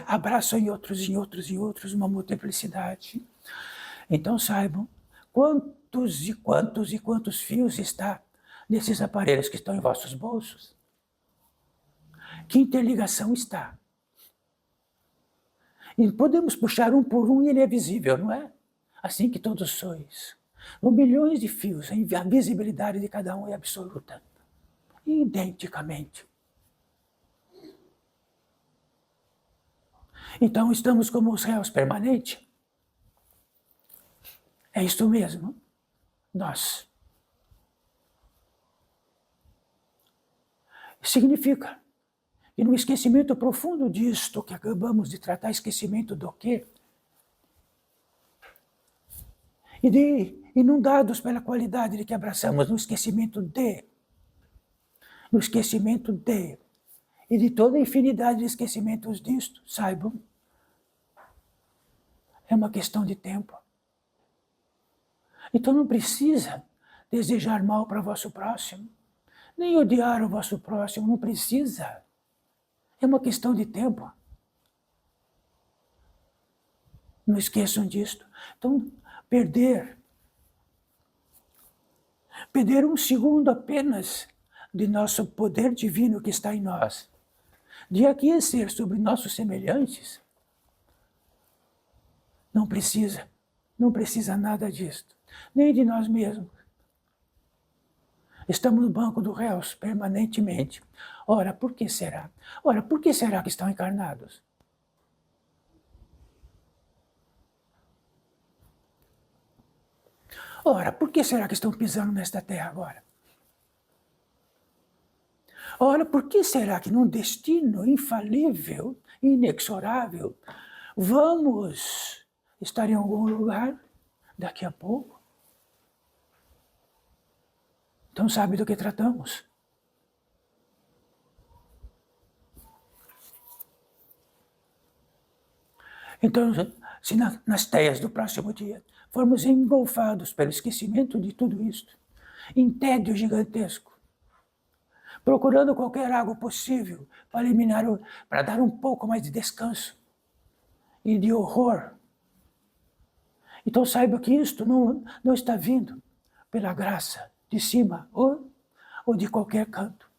abraça em outros, uma multiplicidade. Então saibam quantos fios está nesses aparelhos que estão em vossos bolsos. Que interligação está. E podemos puxar um por um e ele é visível, não é? Assim que todos sois. Com milhões de fios, a visibilidade de cada um é absoluta. Identicamente. Então estamos como os réus permanentes. É isto mesmo. Nós. Significa que no esquecimento profundo disto que acabamos de tratar, esquecimento do quê? Inundados pela qualidade de que abraçamos, no esquecimento de, e de toda a infinidade de esquecimentos disto, saibam, é uma questão de tempo. Então não precisa desejar mal para o vosso próximo, nem odiar o vosso próximo, não precisa. É uma questão de tempo. Não esqueçam disto. Então, perder um segundo apenas de nosso poder divino que está em nós, de aquecer sobre nossos semelhantes, não precisa nada disto, nem de nós mesmos. Estamos no banco dos réus permanentemente. Ora, por que será? Ora, por que será que estão encarnados? Ora, por que será que estão pisando nesta terra agora? Ora, por que será que num destino infalível, inexorável, vamos estar em algum lugar daqui a pouco? Então sabe do que tratamos? Então, se nas teias do próximo dia formos engolfados pelo esquecimento de tudo isto, em tédio gigantesco, procurando qualquer água possível para eliminar, para dar um pouco mais de descanso e de horror. Então saiba que isto não está vindo pela graça de cima ou de qualquer canto.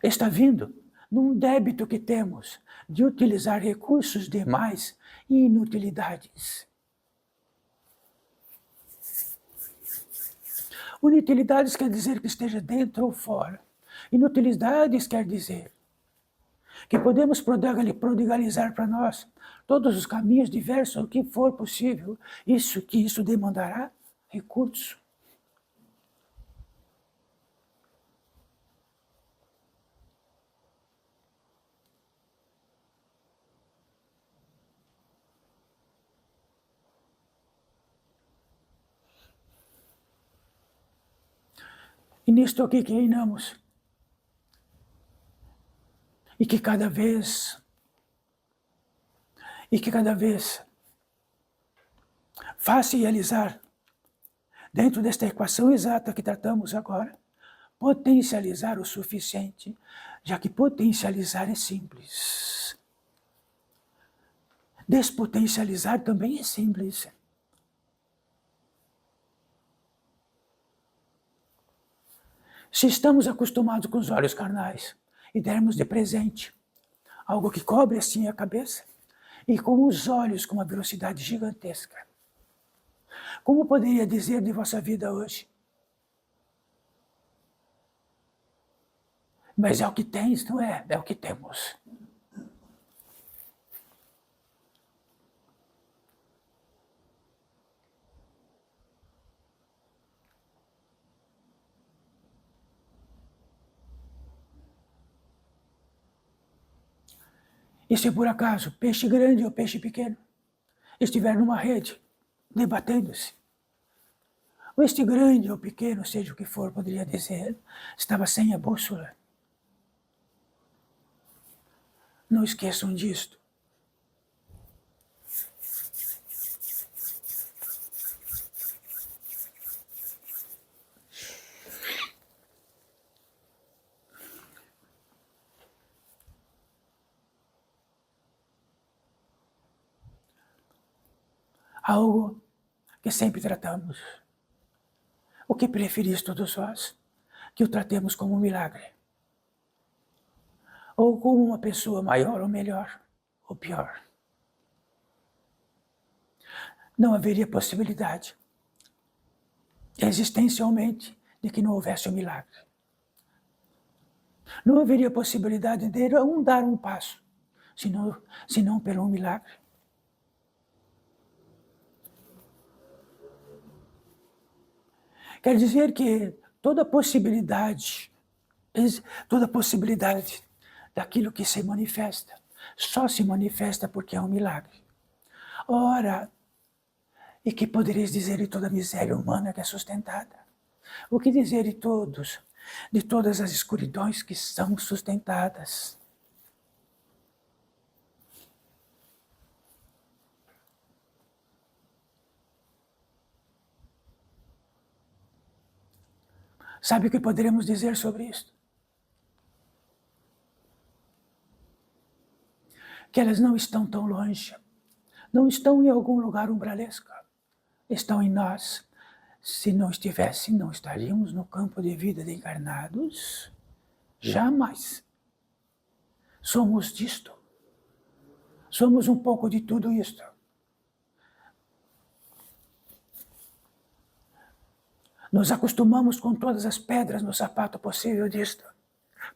Está vindo num débito que temos de utilizar recursos demais e inutilidades. Inutilidades quer dizer que esteja dentro ou fora. Inutilidades quer dizer que podemos prodigalizar para nós todos os caminhos diversos, o que for possível, isso demandará recurso. E nisto aqui que reinamos, e que cada vez faça realizar, dentro desta equação exata que tratamos agora, potencializar o suficiente, já que potencializar é simples. Despotencializar também é simples. Se estamos acostumados com os olhos carnais e dermos de presente algo que cobre assim a cabeça, e com os olhos com uma velocidade gigantesca, como poderia dizer de vossa vida hoje? Mas é o que tens, não é? É o que temos. E se por acaso peixe grande ou peixe pequeno estiver numa rede, debatendo-se, ou este grande ou pequeno, seja o que for, poderia dizer, estava sem a bússola. Não esqueçam disto. Algo que sempre tratamos. O que preferis todos vós? Que o tratemos como um milagre. Ou como uma pessoa maior ou melhor, ou pior. Não haveria possibilidade, existencialmente, de que não houvesse um milagre. Não haveria possibilidade de dar um passo, senão pelo um milagre. Quer dizer que toda possibilidade daquilo que se manifesta, só se manifesta porque é um milagre. Ora, e que podereis dizer de toda a miséria humana que é sustentada? O que dizer de todas as escuridões que são sustentadas? Sabe o que poderemos dizer sobre isso? Que elas não estão tão longe, não estão em algum lugar umbralesco, estão em nós. Se não estivessem, não estaríamos no campo de vida de encarnados? Jamais. Somos disto. Somos um pouco de tudo isto. Nos acostumamos com todas as pedras no sapato possível disto,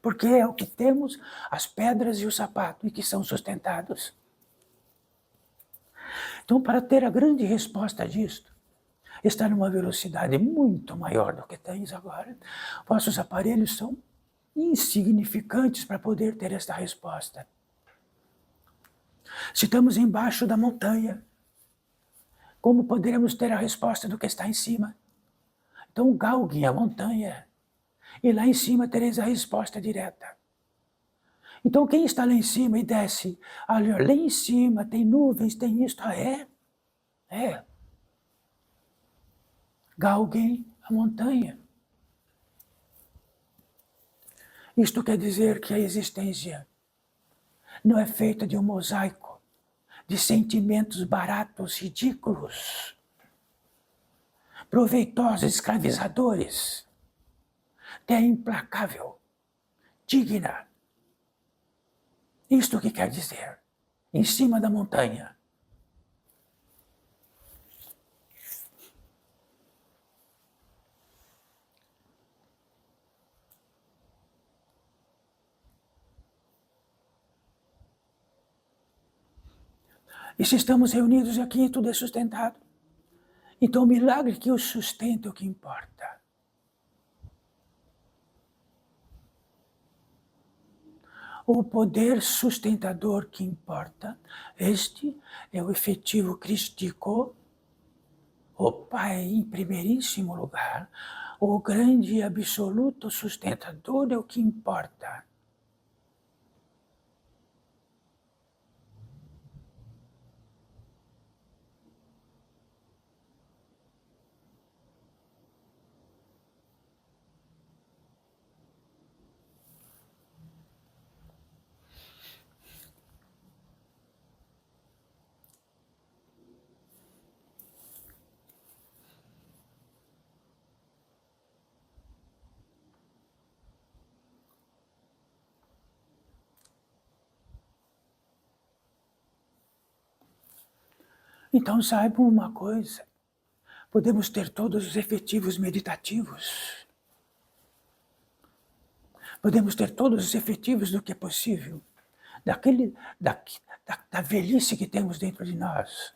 porque é o que temos, as pedras e o sapato, e que são sustentados. Então, para ter a grande resposta disto, está numa velocidade muito maior do que tens agora. Vossos aparelhos são insignificantes para poder ter esta resposta. Se estamos embaixo da montanha, como poderemos ter a resposta do que está em cima? Então galguem a montanha, e lá em cima tereis a resposta direta. Então quem está lá em cima e desce, olha, lá em cima tem nuvens, tem isto, é. Galguem a montanha. Isto quer dizer que a existência não é feita de um mosaico de sentimentos baratos, ridículos, proveitosos, escravizadores. É implacável, digna. Isto que quer dizer, em cima da montanha. E se estamos reunidos aqui, tudo é sustentado. Então o milagre que o sustenta é o que importa. O poder sustentador que importa, este é o efetivo crístico, o Pai em primeiríssimo lugar, o grande e absoluto sustentador é o que importa. Então saibam uma coisa, podemos ter todos os efetivos meditativos, podemos ter todos os efetivos do que é possível, da velhice que temos dentro de nós.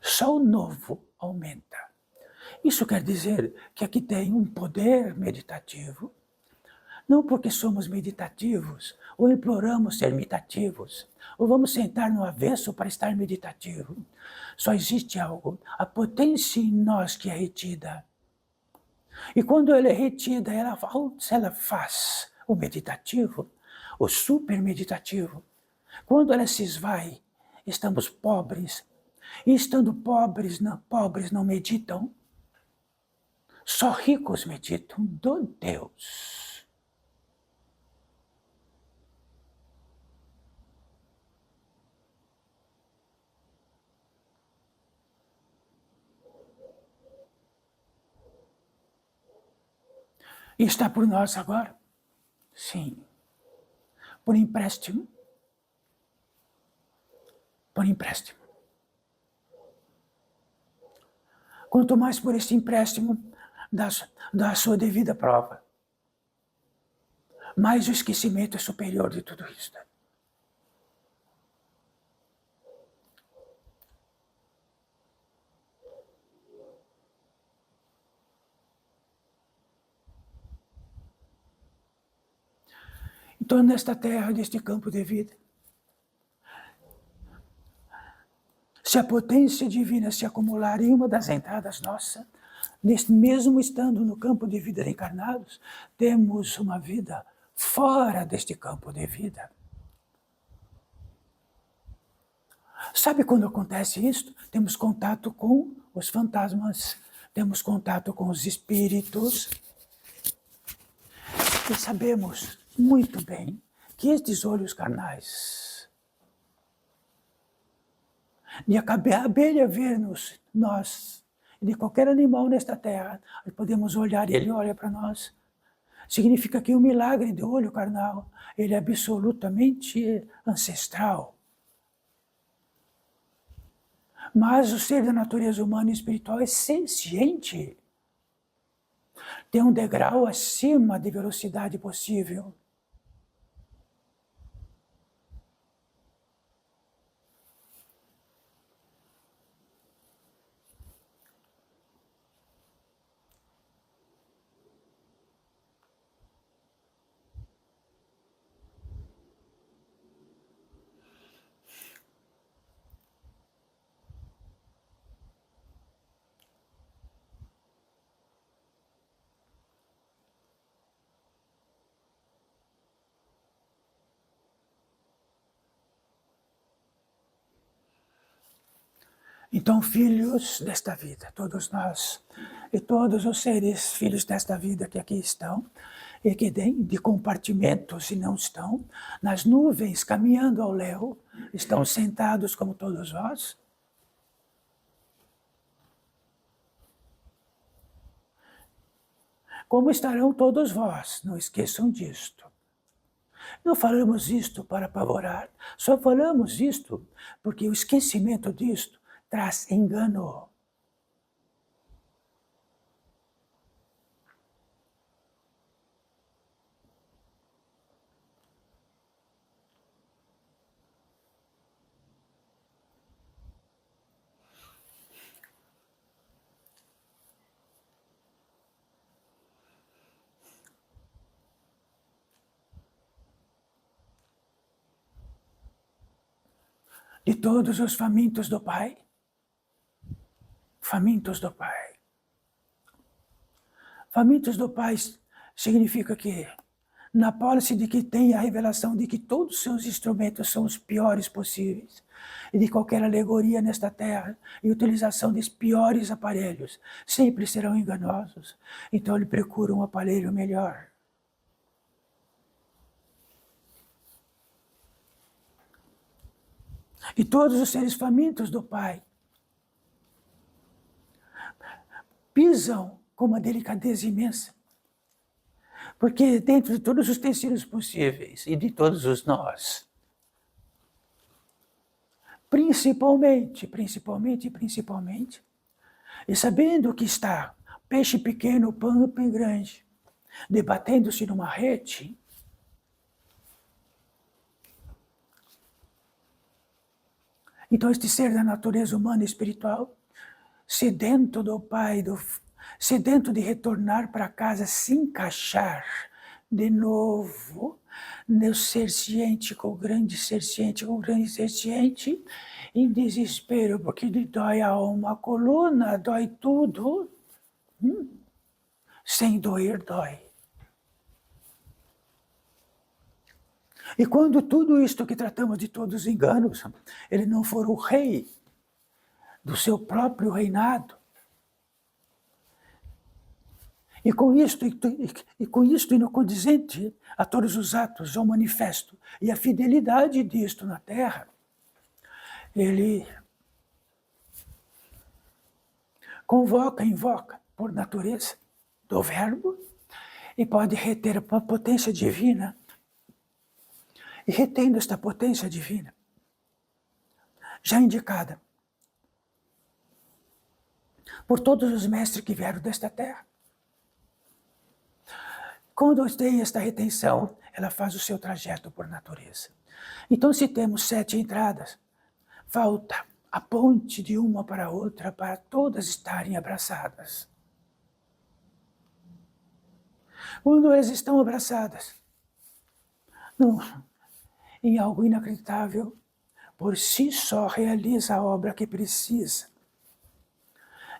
Só o novo aumenta. Isso quer dizer que aqui tem um poder meditativo, não porque somos meditativos, ou imploramos ser meditativos, ou vamos sentar no avesso para estar meditativo. Só existe algo, a potência em nós que é retida. E quando ela é retida, ela faz o meditativo, o super meditativo. Quando ela se esvai, estamos pobres. E estando pobres não meditam. Só ricos meditam do Deus. E está por nós agora? Sim. Por empréstimo. Por empréstimo. Quanto mais por esse empréstimo da sua devida prova, mais o esquecimento é superior de tudo isso. Então, nesta terra, neste campo de vida, se a potência divina se acumular em uma das entradas nossas, mesmo estando no campo de vida encarnados, temos uma vida fora deste campo de vida. Sabe quando acontece isso? Temos contato com os fantasmas, temos contato com os espíritos, e sabemos muito bem que estes olhos carnais, de a abelha ver-nos, nós, e de qualquer animal nesta terra, podemos olhar e ele olha para nós. Significa que o milagre do olho carnal, ele é absolutamente ancestral. Mas o ser da natureza humana e espiritual é senciente. Tem um degrau acima de velocidade possível. Então, filhos desta vida, todos nós, e todos os seres filhos desta vida que aqui estão, e que de compartimentos e não estão, nas nuvens, caminhando ao léu, estão sentados como todos vós. Como estarão todos vós, não esqueçam disto. Não falamos isto para apavorar, só falamos isto porque o esquecimento disto traz engano. de todos os famintos do Pai. Famintos do Pai. Famintos do Pai significa que, na pólice de que tem a revelação de que todos os seus instrumentos são os piores possíveis, e de qualquer alegoria nesta terra e utilização dos piores aparelhos sempre serão enganosos, então ele procura um aparelho melhor. E todos os seres famintos do Pai pisam com uma delicadeza imensa, porque dentro de todos os utensílios possíveis e de todos os nós, principalmente, e sabendo que está peixe pequeno, pão grande, debatendo-se numa rede, então este ser da natureza humana e espiritual, sedento do Pai, sedento de retornar para casa, se encaixar de novo no ser ciente, com o grande ser ciente, em desespero, porque lhe dói a alma, a coluna, dói tudo. Sem doer, dói. E quando tudo isto que tratamos de todos os enganos, ele não for o rei do seu próprio reinado, e com isto e no condizente a todos os atos, ao manifesto e a fidelidade disto na terra, ele invoca por natureza do verbo e pode reter a potência divina. E retendo esta potência divina, já indicada por todos os mestres que vieram desta terra, quando tem esta retenção, ela faz o seu trajeto por natureza. Então, se temos 7 entradas, falta a ponte de uma para a outra para todas estarem abraçadas. Quando elas estão abraçadas, em algo inacreditável, por si só realiza a obra que precisa.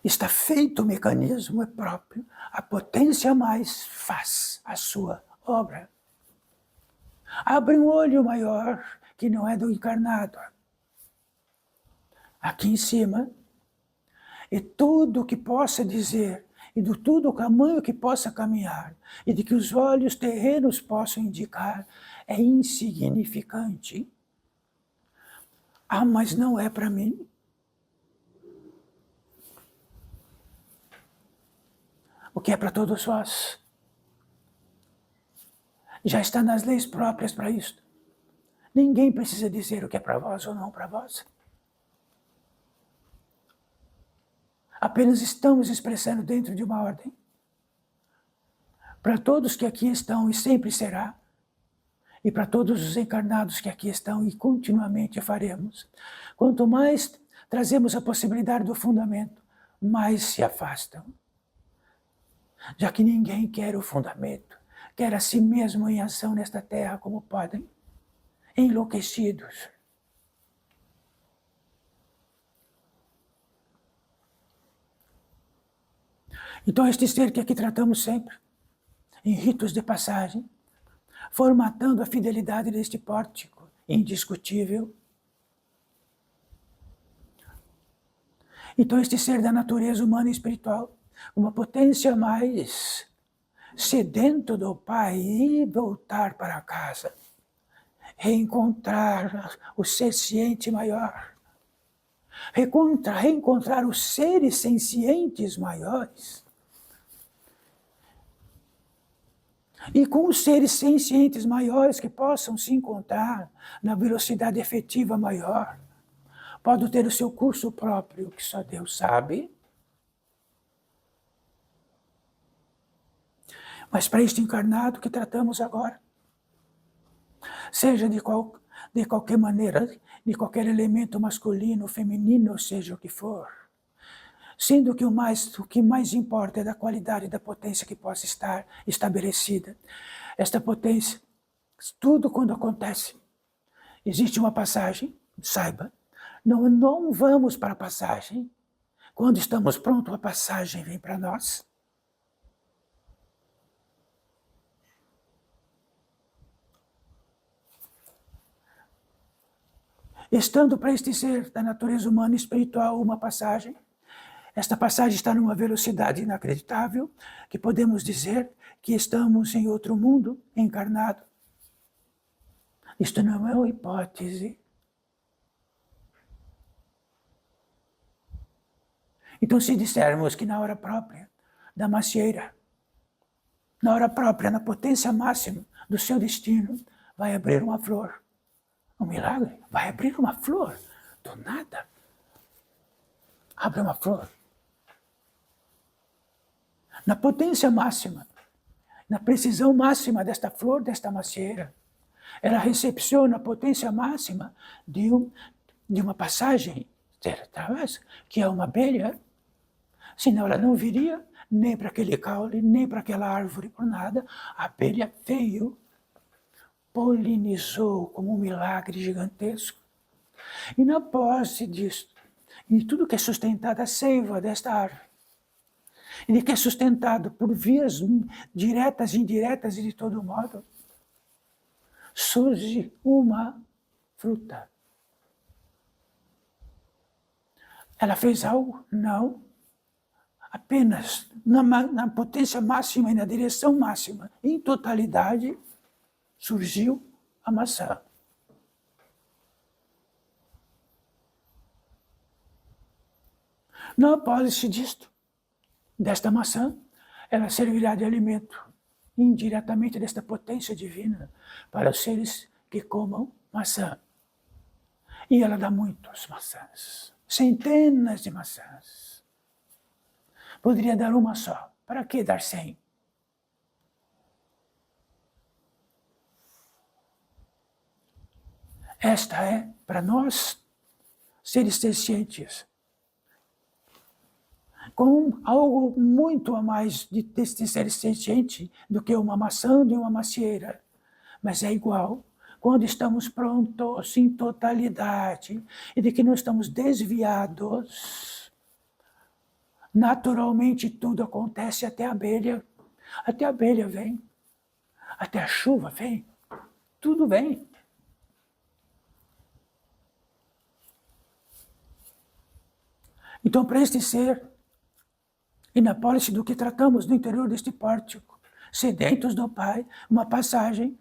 Está feito o mecanismo, é próprio, a potência mais faz a sua obra. Abre um olho maior, que não é do encarnado. Aqui em cima, e tudo que possa dizer, e do tudo o caminho que possa caminhar, e de que os olhos terrenos possam indicar, é insignificante. Ah, mas não é para mim. O que é para todos vós? Já está nas leis próprias para isto. Ninguém precisa dizer o que é para vós ou não para vós. Apenas estamos expressando dentro de uma ordem. Para todos que aqui estão e sempre será, e para todos os encarnados que aqui estão e continuamente faremos. Quanto mais trazemos a possibilidade do fundamento, mais se afastam. Já que ninguém quer o fundamento, quer a si mesmo em ação nesta terra como podem, enlouquecidos. Então este ser que aqui tratamos sempre, em ritos de passagem, formatando a fidelidade deste pórtico indiscutível. Então este ser da natureza humana e espiritual, uma potência mais sedento do Pai e voltar para casa, reencontrar o ser ciente maior, reencontrar os seres sencientes maiores, e com os seres sencientes maiores que possam se encontrar na velocidade efetiva maior, pode ter o seu curso próprio, que só Deus sabe. Mas para este encarnado que tratamos agora, seja de qualquer maneira, de qualquer elemento masculino, feminino, seja o que for, sendo que o que mais importa é da qualidade da potência que possa estar estabelecida. Esta potência, tudo quando acontece, existe uma passagem, saiba, Não vamos para a passagem. Quando estamos prontos, a passagem vem para nós. Estando para este ser da natureza humana e espiritual uma passagem, esta passagem está numa velocidade inacreditável, que podemos dizer que estamos em outro mundo encarnado. Isto não é uma hipótese. Então, se dissermos que na hora própria da macieira, na hora própria, na potência máxima do seu destino, vai abrir uma flor. Um milagre, vai abrir uma flor, do nada. Abre uma flor. Na potência máxima, na precisão máxima desta flor, desta macieira, ela recepciona a potência máxima de uma passagem, que é uma abelha, senão ela não viria nem para aquele caule, nem para aquela árvore, por nada. A abelha veio, polinizou como um milagre gigantesco. E na posse disso, e tudo que é sustentado a seiva desta árvore, e que é sustentado por vias diretas e indiretas e de todo modo, surge uma fruta. Ela fez algo? Não. Apenas na potência máxima e na direção máxima, em totalidade, surgiu a maçã. Na apólice disto, desta maçã, ela servirá de alimento indiretamente desta potência divina para os seres que comam maçã. E ela dá muitas maçãs, centenas de maçãs. Poderia dar uma só. Para que dar 100? Esta é, para nós, seres sencientes, com algo muito a mais deste ser senciente do que uma maçã de uma macieira. Mas é igual quando estamos prontos em totalidade e de que não estamos desviados. Naturalmente tudo acontece até a abelha. Até a abelha vem. Até a chuva vem. Tudo vem. Então, para este ser, e na pólice do que tratamos no interior deste pórtico, sedentos do Pai, uma passagem.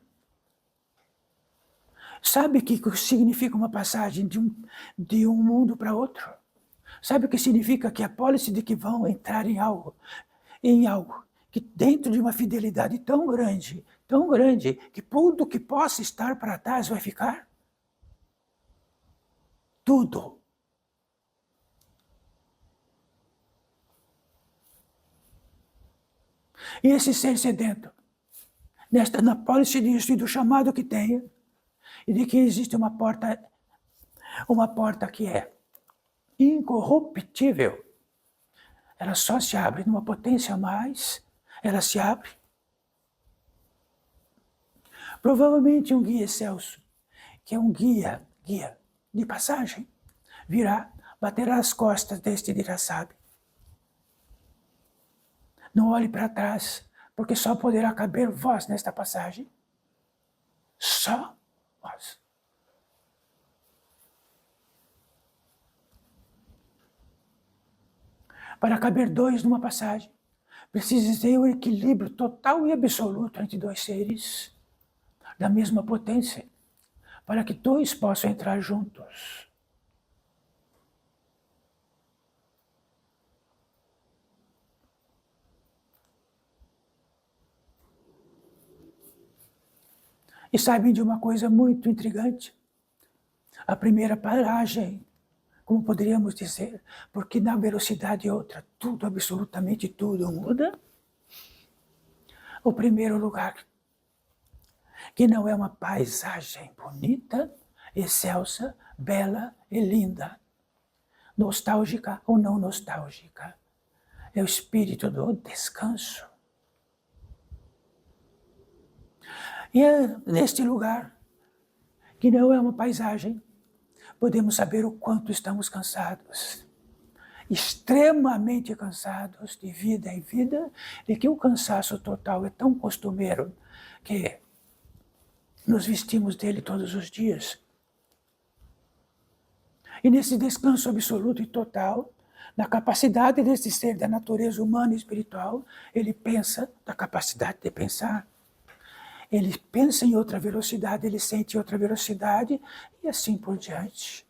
Sabe o que significa uma passagem de um mundo para outro? Sabe o que significa? Que a pólice de que vão entrar em algo que dentro de uma fidelidade tão grande, que tudo que possa estar para trás vai ficar? Tudo. E esse ser sedento, na pólice disso e do chamado que tenha, e de que existe uma porta que é incorruptível, ela só se abre numa potência a mais, ela se abre. Provavelmente um guia excelso, que é um guia de passagem, virá, baterá as costas deste e dirá, sabe, não olhe para trás, porque só poderá caber vós nesta passagem. Só vós. Para caber dois numa passagem, precisa ter o equilíbrio total e absoluto entre dois seres da mesma potência, para que dois possam entrar juntos. E sabem de uma coisa muito intrigante? A primeira paragem, como poderíamos dizer, porque na velocidade outra, tudo, absolutamente tudo muda. O primeiro lugar, que não é uma paisagem bonita, excelsa, bela e linda, nostálgica ou não nostálgica, é o espírito do descanso. E é neste lugar, que não é uma paisagem, podemos saber o quanto estamos cansados. Extremamente cansados de vida em vida, e que o cansaço total é tão costumeiro que nos vestimos dele todos os dias. E nesse descanso absoluto e total, na capacidade desse ser da natureza humana e espiritual, ele pensa da capacidade de pensar. Ele pensa em outra velocidade, ele sente outra velocidade, e assim por diante.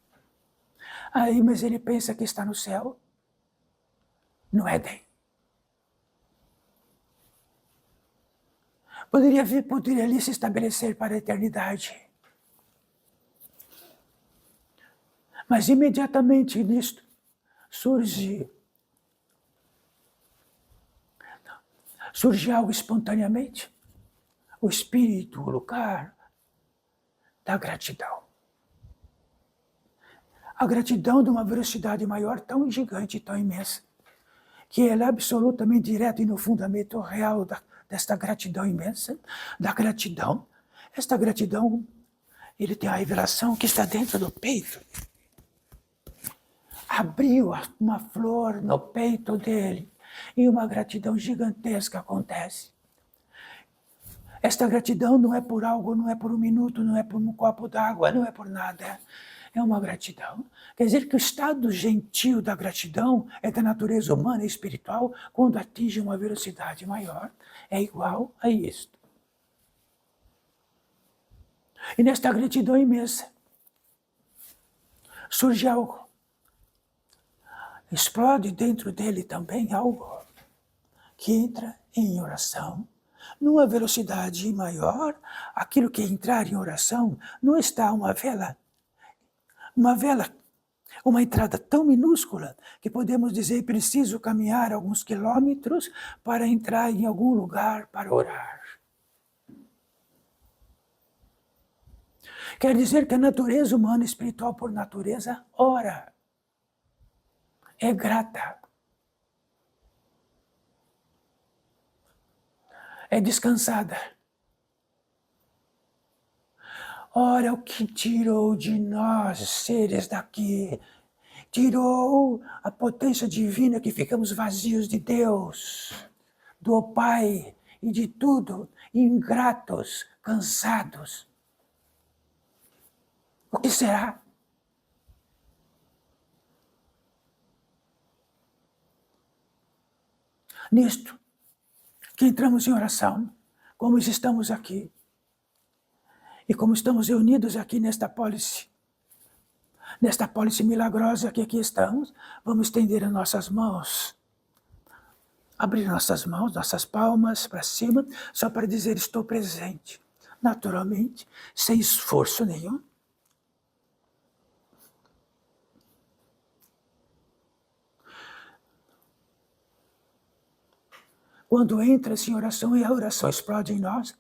Aí, mas ele pensa que está no céu, no Éden. Poderia ali se estabelecer para a eternidade. Mas imediatamente nisto surge algo espontaneamente. O espírito, o lugar da gratidão. A gratidão de uma velocidade maior, tão gigante, tão imensa, que ela é absolutamente direta e no fundamento real desta gratidão imensa, da gratidão. Esta gratidão, ele tem a revelação que está dentro do peito. Abriu uma flor no peito dele e uma gratidão gigantesca acontece. Esta gratidão não é por algo, não é por um minuto, não é por um copo d'água, não é por nada. É uma gratidão. Quer dizer que o estado gentil da gratidão é da natureza humana e espiritual quando atinge uma velocidade maior. É igual a isto. E nesta gratidão imensa surge algo. Explode dentro dele também algo que entra em oração. Numa velocidade maior, aquilo que entrar em oração não está uma vela, uma entrada tão minúscula que podemos dizer preciso caminhar alguns quilômetros para entrar em algum lugar para orar. Quer dizer que a natureza humana espiritual por natureza ora, é grata, é descansada. Ora, o que tirou de nós, seres daqui, tirou a potência divina que ficamos vazios de Deus, do Pai e de tudo, ingratos, cansados. O que será? Nisto, que entramos em oração, como estamos aqui, e como estamos reunidos aqui nesta pólice milagrosa que aqui estamos, vamos estender as nossas mãos, abrir nossas mãos, nossas palmas para cima, só para dizer estou presente, naturalmente, sem esforço nenhum. Quando entra-se em oração e a oração explode em nós,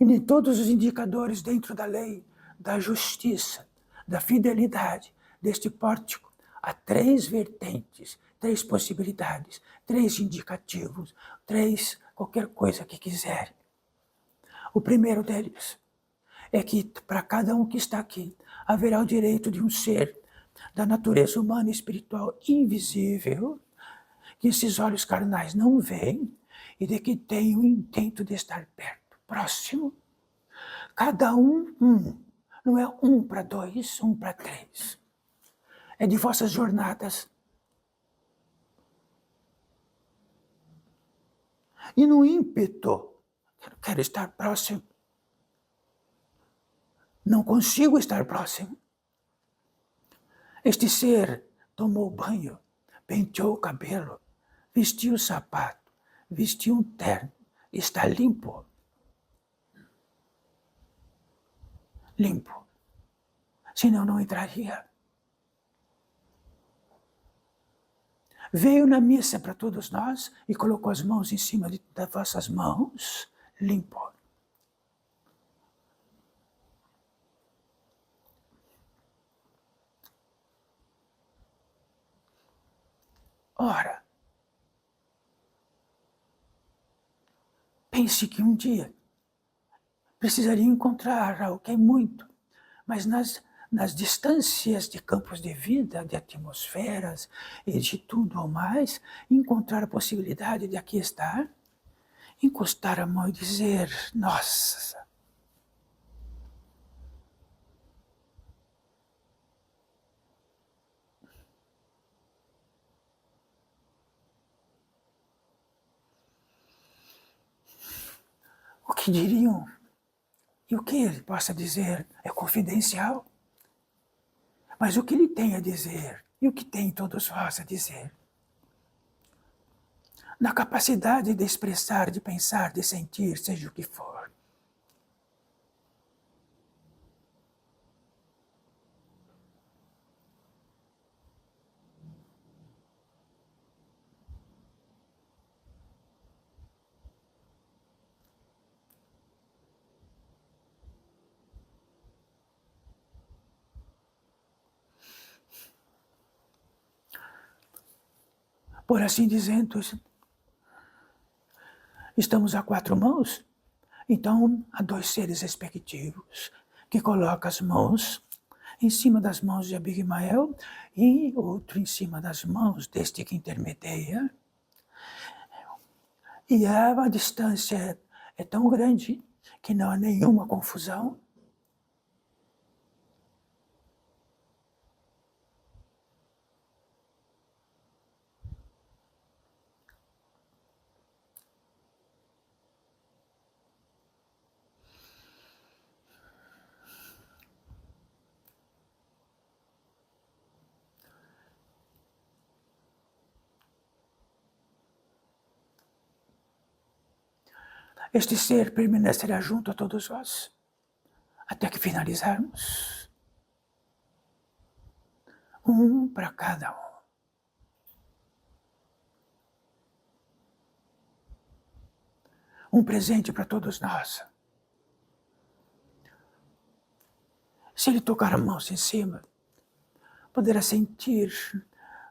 e nem todos os indicadores dentro da lei, da justiça, da fidelidade, deste pórtico, há 3 vertentes, 3 possibilidades, 3 indicativos, 3 qualquer coisa que quiser. O primeiro deles é que para cada um que está aqui, haverá o direito de um ser da natureza humana e espiritual invisível, que esses olhos carnais não veem, e de que tem o intento de estar perto. Próximo, cada um, não é 1 para 2, 1 para 3. É de vossas jornadas. E no ímpeto, quero estar próximo, não consigo estar próximo. Este ser tomou banho, penteou o cabelo, vestiu o sapato, vestiu um terno, está limpo. Limpo. Senão não entraria. Veio na missa para todos nós e colocou as mãos em cima das vossas mãos, limpo. Ora, Pense que um dia precisaria encontrar alguém muito, mas nas distâncias de campos de vida, de atmosferas e de tudo ao mais, encontrar a possibilidade de aqui estar, encostar a mão e dizer, nossa, o que diriam? E o que ele possa dizer é confidencial. Mas o que ele tem a dizer, e o que tem todos vós a dizer, na capacidade de expressar, de pensar, de sentir, seja o que for. Por assim dizendo, estamos a 4 mãos, então há 2 seres respectivos, que colocam as mãos em cima das mãos de Abigail e outro em cima das mãos deste que intermedia. E a distância é tão grande que não há nenhuma confusão. Este ser permanecerá junto a todos vós, até que finalizarmos. Um para cada um. Um presente para todos nós. Se ele tocar a mão em cima, poderá sentir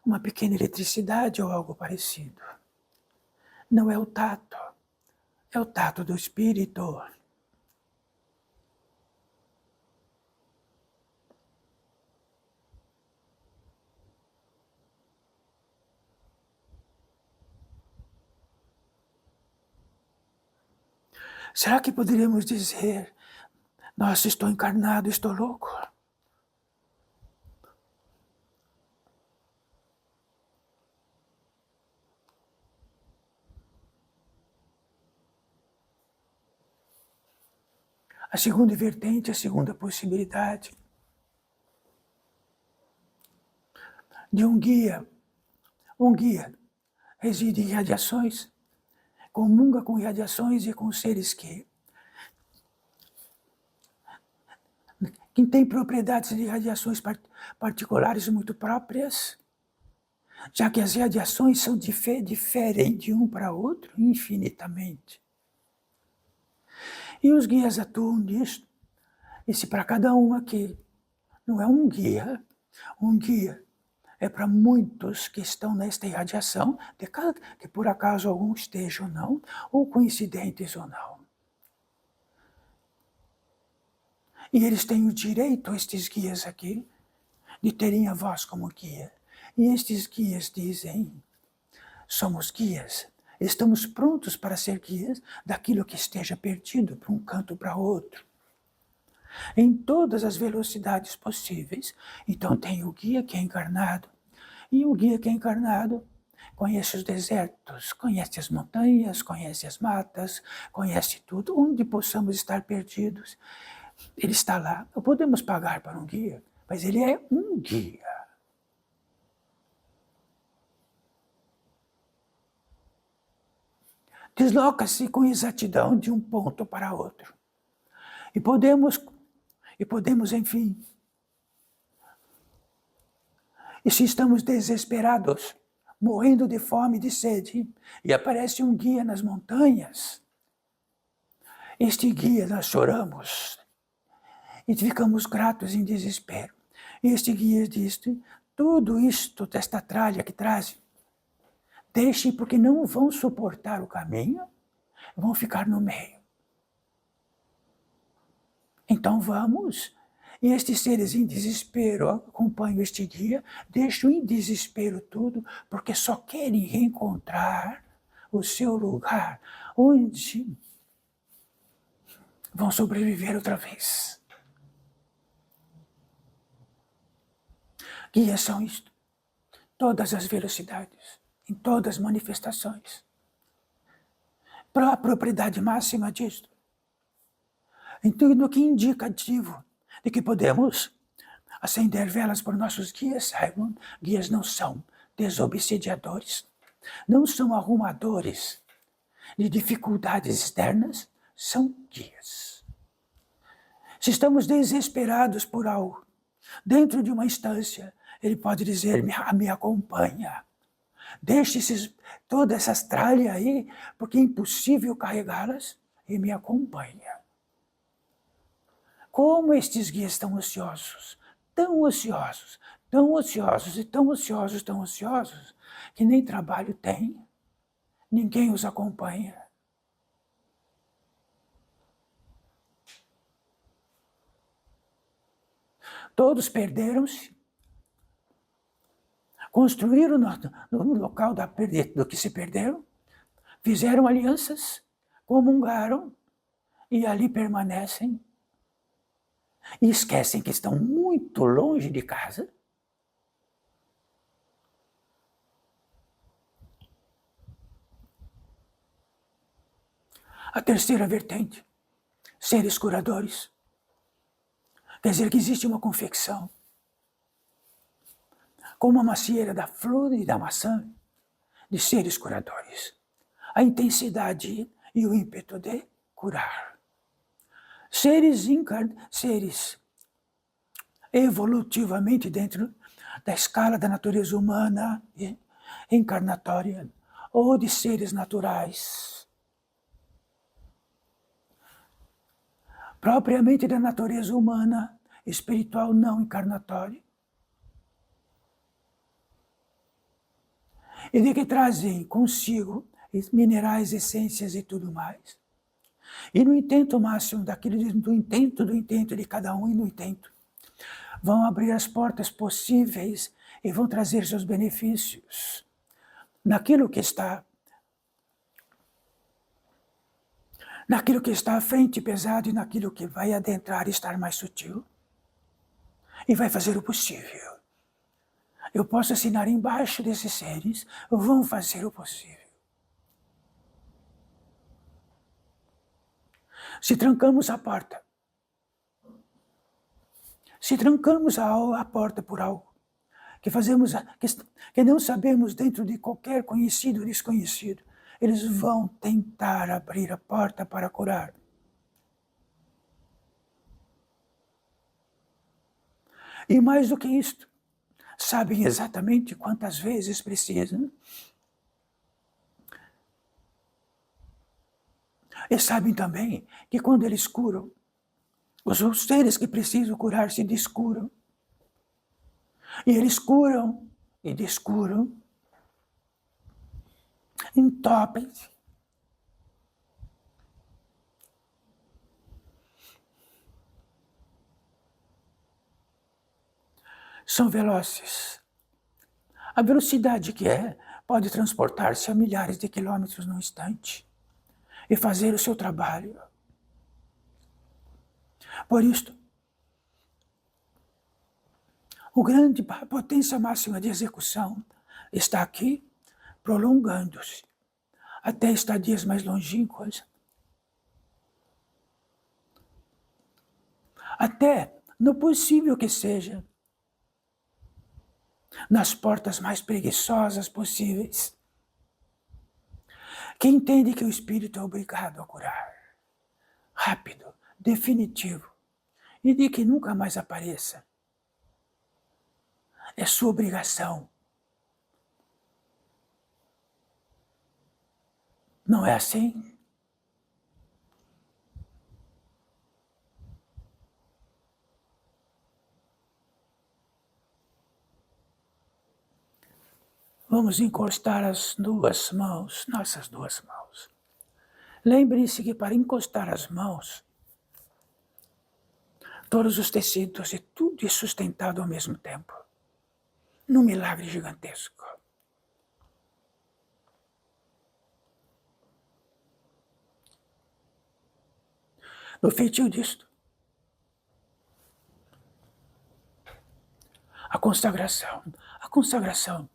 uma pequena eletricidade ou algo parecido. Não é o tato, é o tato do espírito. Será que poderíamos dizer, nossa, estou encarnado, estou louco? A segunda vertente, a segunda possibilidade de um guia reside em radiações, comunga com radiações e com seres que têm propriedades de radiações particulares muito próprias, já que as radiações diferem de um para outro infinitamente. E os guias atuam nisto. E se para cada um aqui não é um guia é para muitos que estão nesta irradiação, que por acaso algum esteja ou não, ou coincidentes ou não. E eles têm o direito, estes guias aqui, de terem a voz como guia. E estes guias dizem, somos guias, estamos prontos para ser guias daquilo que esteja perdido para um canto para outro. Em todas as velocidades possíveis. Então tem o guia que é encarnado, e o guia que é encarnado conhece os desertos, conhece as montanhas, conhece as matas, conhece tudo, onde possamos estar perdidos. Ele está lá. Não podemos pagar para um guia, mas ele é um guia. Desloca-se com exatidão de um ponto para outro. E podemos, enfim, e se estamos desesperados, morrendo de fome e de sede, e aparece um guia nas montanhas, este guia nós choramos e ficamos gratos em desespero. Este guia diz, tudo isto desta tralha que traz, deixe porque não vão suportar o caminho, vão ficar no meio. Então vamos. E estes seres em desespero acompanham este guia, deixam em desespero tudo, porque só querem reencontrar o seu lugar, onde vão sobreviver outra vez. Guias são isto. Todas as velocidades, em todas as manifestações. Para a propriedade máxima disto. Então, no que é indicativo de que podemos acender velas por nossos guias, saibam, guias não são desobsediadores, não são arrumadores de dificuldades externas, são guias. Se estamos desesperados por algo, dentro de uma instância, ele pode dizer, me acompanha. Deixe todas essas tralhas aí, porque é impossível carregá-las, e me acompanha. Como estes guias estão ociosos, tão ociosos, tão ociosos e tão ociosos, tão ociosos, que nem trabalho têm, ninguém os acompanha. Todos perderam-se, construíram no local do que se perderam, fizeram alianças, comungaram e ali permanecem. E esquecem que estão muito longe de casa. A terceira vertente, seres curadores. Quer dizer que existe uma confecção, como a macieira da flor e da maçã, de seres curadores. A intensidade e o ímpeto de curar. Seres evolutivamente dentro da escala da natureza humana e encarnatória, ou de seres naturais, propriamente da natureza humana, espiritual não encarnatória, e de que trazem consigo minerais, essências e tudo mais. E no intento máximo do intento de cada um, e no intento, vão abrir as portas possíveis e vão trazer seus benefícios naquilo que está à frente pesado e naquilo que vai adentrar e estar mais sutil. E vai fazer o possível. Eu posso assinar embaixo desses seres, vão fazer o possível. Se trancamos a porta, se trancamos a porta por algo que não sabemos dentro de qualquer conhecido ou desconhecido, eles vão tentar abrir a porta para curar. E mais do que isto, sabem exatamente quantas vezes precisam. E sabem também que quando eles curam, os seres que precisam curar se descuram. E eles curam e descuram, entopem-se. São velozes. A velocidade que pode transportar-se a milhares de quilômetros num instante e fazer o seu trabalho. Por isto, a potência máxima de execução está aqui, prolongando-se até estadias mais longínquas. Até, no possível que seja, nas portas mais preguiçosas possíveis. Que entende que o espírito é obrigado a curar. Rápido, definitivo, e de que nunca mais apareça. É sua obrigação. Não é assim? Vamos encostar as duas mãos, nossas duas mãos, Lembrem-se que para encostar as mãos, todos os tecidos e tudo é sustentado ao mesmo tempo, num milagre gigantesco. No feitio disto, a consagração,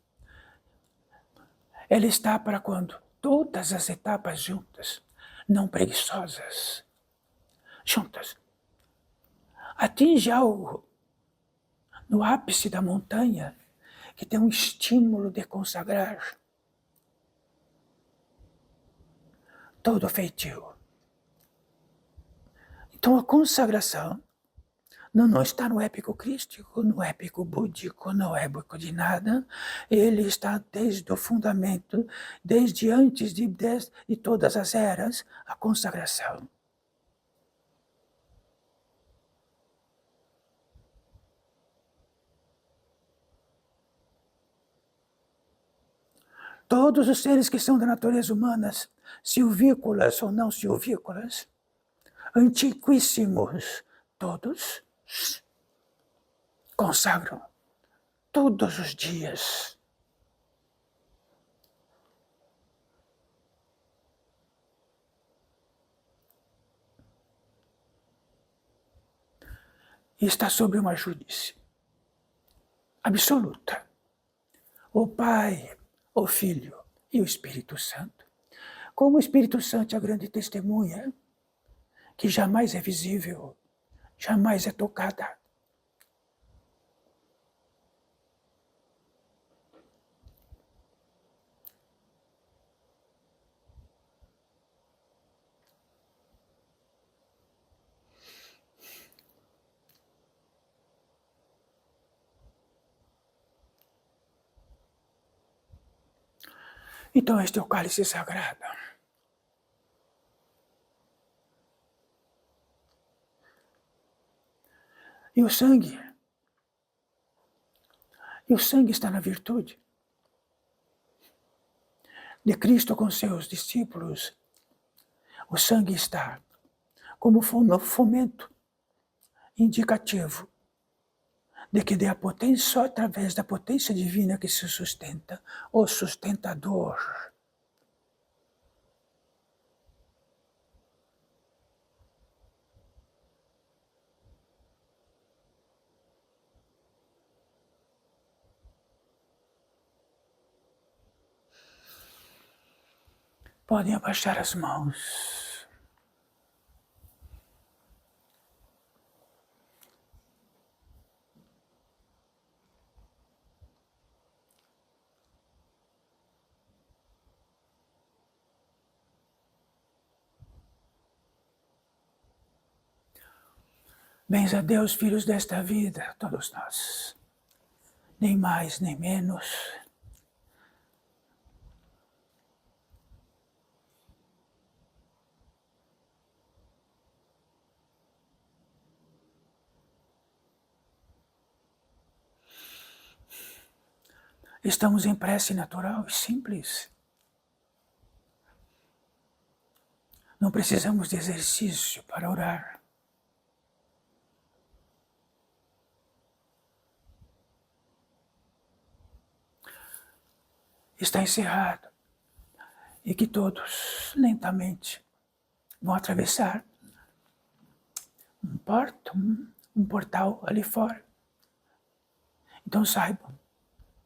ela está para quando todas as etapas juntas, não preguiçosas, juntas, atinge algo no ápice da montanha que tem um estímulo de consagrar todo o feitio. Então a consagração não está no épico crístico, no épico búdico, no épico de nada. Ele está desde o fundamento, desde antes de todas as eras, a consagração. Todos os seres que são da natureza humana, silvícolas ou não silvícolas, antiquíssimos, todos consagram todos os dias. E está sob uma júdice absoluta. O Pai, o Filho e o Espírito Santo. Como o Espírito Santo é a grande testemunha, que jamais é visível, jamais é tocada. Então este é o cálice sagrado. E o sangue está na virtude de Cristo com seus discípulos. O sangue está como fomento indicativo de que a potência, só através da potência divina que se sustenta, o sustentador. Podem abaixar as mãos. Bens a Deus, filhos desta vida, todos nós. Nem mais, nem menos. Estamos em prece natural e simples. Não precisamos de exercício para orar. Está encerrado. E que todos, lentamente, vão atravessar um portal ali fora. Então saibam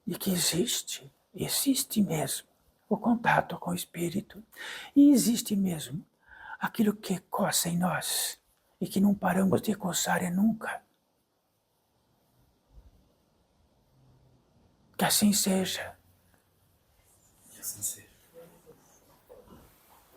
de que existe mesmo o contato com o Espírito. E existe mesmo aquilo que coça em nós e que não paramos de coçar nunca. Que assim seja. Que assim seja.